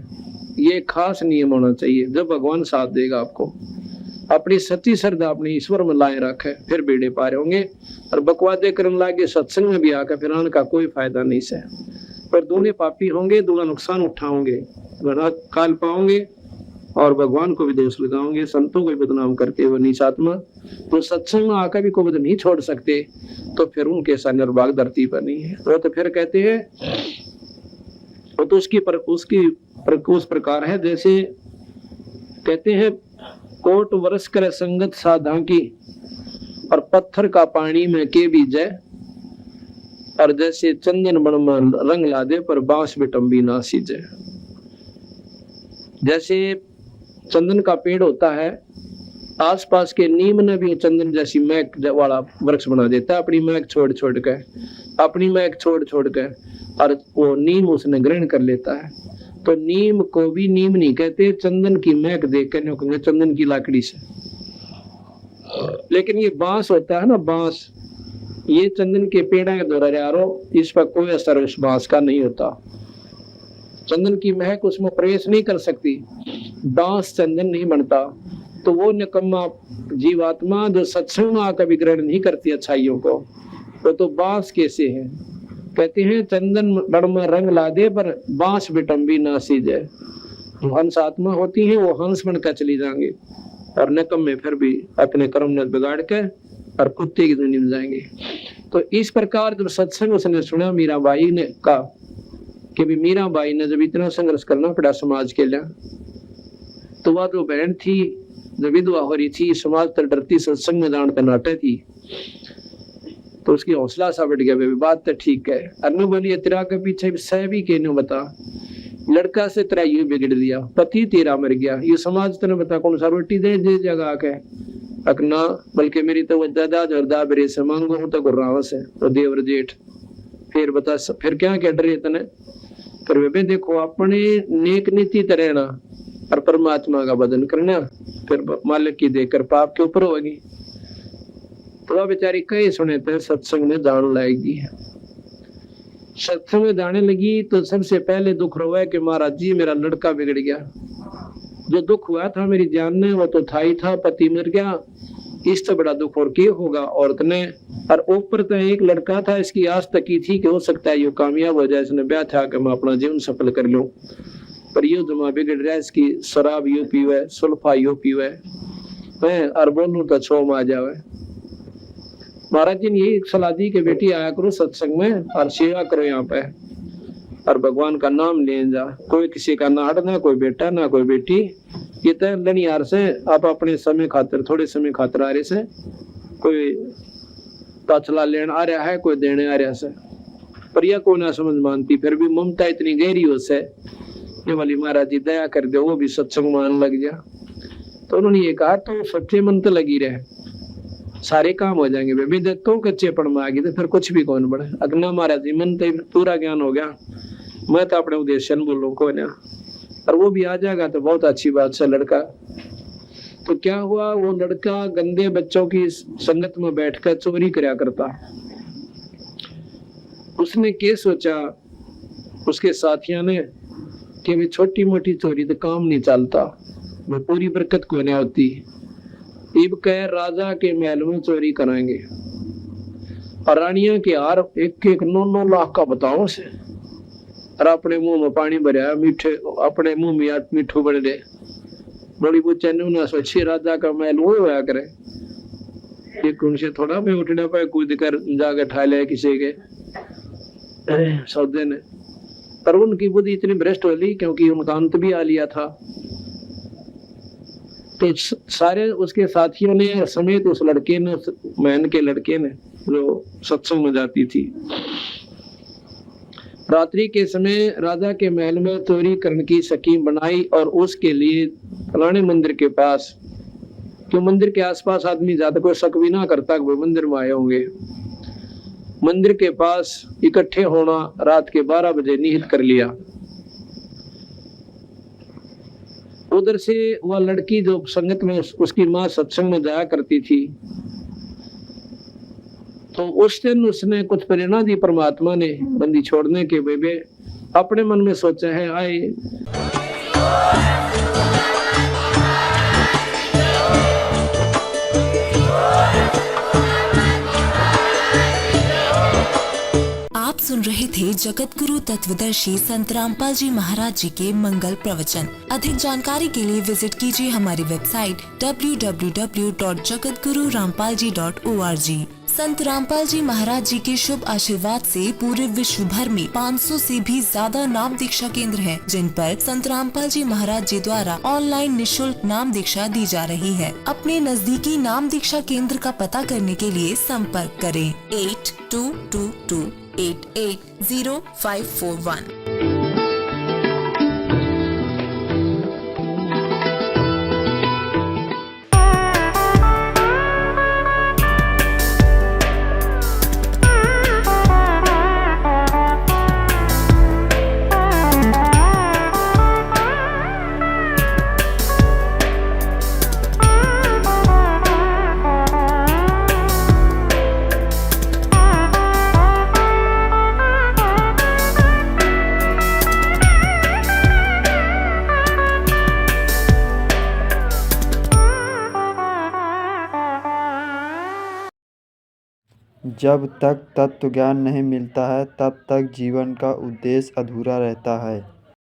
ये खास नियम होना चाहिए, जब भगवान साथ देगा आपको, अपनी सच्ची श्रद्धा अपनी ईश्वर में लाए रखे, फिर बेड़े पार होंगे। और बकवादे करने लागे सत्संग में भी आकर फिर आने का कोई फायदा नहीं से, पर दूल्हे पापी होंगे, दूल्हा नुकसान उठाओगे, काल पाओगे और भगवान को भी दोष लगाओगे, संतों को भी बदनाम करते हो नीचात्मा, तो सत्संग में आकर भी कोई नहीं छोड़ सकते, तो फिर उनके सा निर्भाग धरती पर नहीं है। तो फिर कहते हैं तो उस प्रकार है जैसे कहते हैं कोट वर्ष कर संगत साधा की और पत्थर का पानी में के बीजे, और जैसे चंदन बन में रंग ला दे पर बांस बिटम्बी ना सीजे। जैसे चंदन का पेड़ होता है, आसपास के नीम ने भी चंदन जैसी महक वाला वृक्ष बना देता है, अपनी महक छोड़ छोड़ के, और वो नीम उसने ग्रहण कर लेता है। तो नीम को भी नीम नहीं कहते, चंदन की महक देख कर नहीं कहेंगे चंदन की लाकड़ी से। लेकिन ये बांस होता है ना, बांस, ये चंदन के पेड़ के द्वारा यारो, इस पर कोई असर उस बांस का नहीं होता, चंदन की महक उसमें प्रवेश नहीं कर सकती, बांस चंदन नहीं बनता। तो वो निकम्मा जीवात्मा जो सत्संग में आकर भी ग्रहण नहीं करती अच्छाइयों को, वो तो बांस कैसे है। कहते हैं चंदन बड़ में रंग ला दे पर बांस बिटम्बी ना सीजे। हंस आत्मा होती है, वो हंस बनकर चली जाएंगे और निकम्मे फिर भी अपने कर्म ने बिगाड़ के और कुत्ते की दुनिया में जाएंगे। तो इस प्रकार जब सत्संग उसने सुना मीराबाई ने कहा कि भी मीराबाई ने जब इतना संघर्ष करना पड़ा समाज के लिए, तो वह जो बहन थी जो विधवा हो रही थी, समाज तर डरती, सत्संग में जान नाटे थी, तो उसकी हौसला सा बढ़ गया, बात तो ठीक है। अनु बोलिए तेरा के पीछे सह भी कहने बता, लड़का से तेरा यू बिगड़ दिया, पति तेरा मर गया, ये समाज तेने बता कौन सा रोटी दे जगह के अकना, बल्कि मेरी तो दादा और दाबरे से मांगो हूं तो गुर्राव से तो देवर जेठ, फिर बता फिर क्या कह डरे तने। पर वे देखो अपने नेक नीति तरहना और परमात्मा का बदन करना, फिर मालिक की देकर पाप के ऊपर होगी। तो वह बेचारी कई सुने थे सत्संग में जान लाएगी, सत्संग में जाने लगी तो सबसे पहले दुख हुआ कि महाराज जी मेरा लड़का बिगड़ गया। जो दुख हुआ था मेरी जान ने वो तो था ही था, पति मर गया, इससे बड़ा दुख और क्या होगा औरत ने। और ऊपर तो एक लड़का था, इसकी आस तक की थी कि हो सकता है ये कामयाब हो जाए, इसने ब्याह था कि मैं अपना जीवन सफल कर लूं, पर ये जमा बिगड़ रहा है, इसकी शराब यू पीवे, सुल्फा यू पीवे, और बोलूं तो छोम आ जावे। महाराज जी ने यही सलाह दी कि बेटी आया करो सत्संग में और सेवा करो यहाँ पे, और भगवान का नाम ले जा। कोई किसी का ना हटना, कोई बेटा ना कोई बेटी, ये तो लनियार से आप अपने समय खातिर, थोड़े समय खातिर आ रहे से, कोई ताचला लेने आ रहा है, कोई देने आ रहा से, पर यह को ना समझ मानती। फिर भी ममता इतनी गहरी हो से ये वाली महाराज जी दया कर दे, वो भी सत्संग मान लग जा। तो उन्होंने ये कहा तो सच्चे मन तो लगी रहे, सारे काम हो जाएंगे। बेबी तो कच्चे पड़ में आ गई तो फिर कुछ भी कौन बढ़े। अगना महाराज जी मन तो पूरा ज्ञान हो गया, मैं तो अपने उद्देश्य बोलूं को ना, और वो भी आ जाएगा तो बहुत अच्छी बात से लड़का। तो क्या हुआ, वो लड़का गंदे बच्चों की संगत में बैठकर चोरी करया करता। उसने क्या सोचा उसके साथियों ने कि भी छोटी मोटी चोरी तो काम नहीं चलता, वो पूरी बरकत को नहीं होती। इब कह राजा के महल में चोरी कराएंगे, और रानिया के हार एक 9 लाख का बताओ से, और अपने मुंह में पानी भरया, मीठे अपने मुंह में मीठू बन रहे, बड़ी बुच्चे ने सोची राजा का महल वो होया करे, एक उनसे थोड़ा मैं उठने पाए, कूद कर जाके ठा लिया किसी के सौदे ने। पर उनकी बुद्धि इतनी भ्रष्ट हो ली क्योंकि उनका अंत भी आ लिया था। तो सारे उसके साथियों ने समेत उस लड़के ने, मैन के लड़के ने जो सत्संग में जाती थी, रात्रि के समय राजा के महल में चोरी करने की स्कीम बनाई, और उसके लिए फलाने मंदिर के पास, क्यों मंदिर के आसपास आदमी ज्यादा कोई शक भी ना करता कि वो मंदिर में आए होंगे, मंदिर के पास इकट्ठे होना रात के 12 बजे निहित कर लिया। उधर से वह लड़की जो संगत में उसकी माँ सत्संग में जाया करती थी, तो उस दिन उसने कुछ प्रेरणा दी परमात्मा ने बंदी छोड़ने के। बेबे अपने मन में सोचा है आए आप सुन रहे थे जगत गुरु तत्वदर्शी संत रामपाल जी महाराज जी के मंगल प्रवचन। अधिक जानकारी के लिए विजिट कीजिए हमारी वेबसाइट www.jagatgururampalji.org। संत रामपाल जी महाराज जी के शुभ आशीर्वाद से पूरे विश्व भर में 500 से भी ज्यादा नाम दीक्षा केंद्र हैं, जिन पर संत रामपाल जी महाराज जी द्वारा ऑनलाइन निशुल्क नाम दीक्षा दी जा रही है। अपने नजदीकी नाम दीक्षा केंद्र का पता करने के लिए संपर्क करें 8222880541। जब तक तत्व ज्ञान नहीं मिलता है तब तक जीवन का उद्देश्य अधूरा रहता है।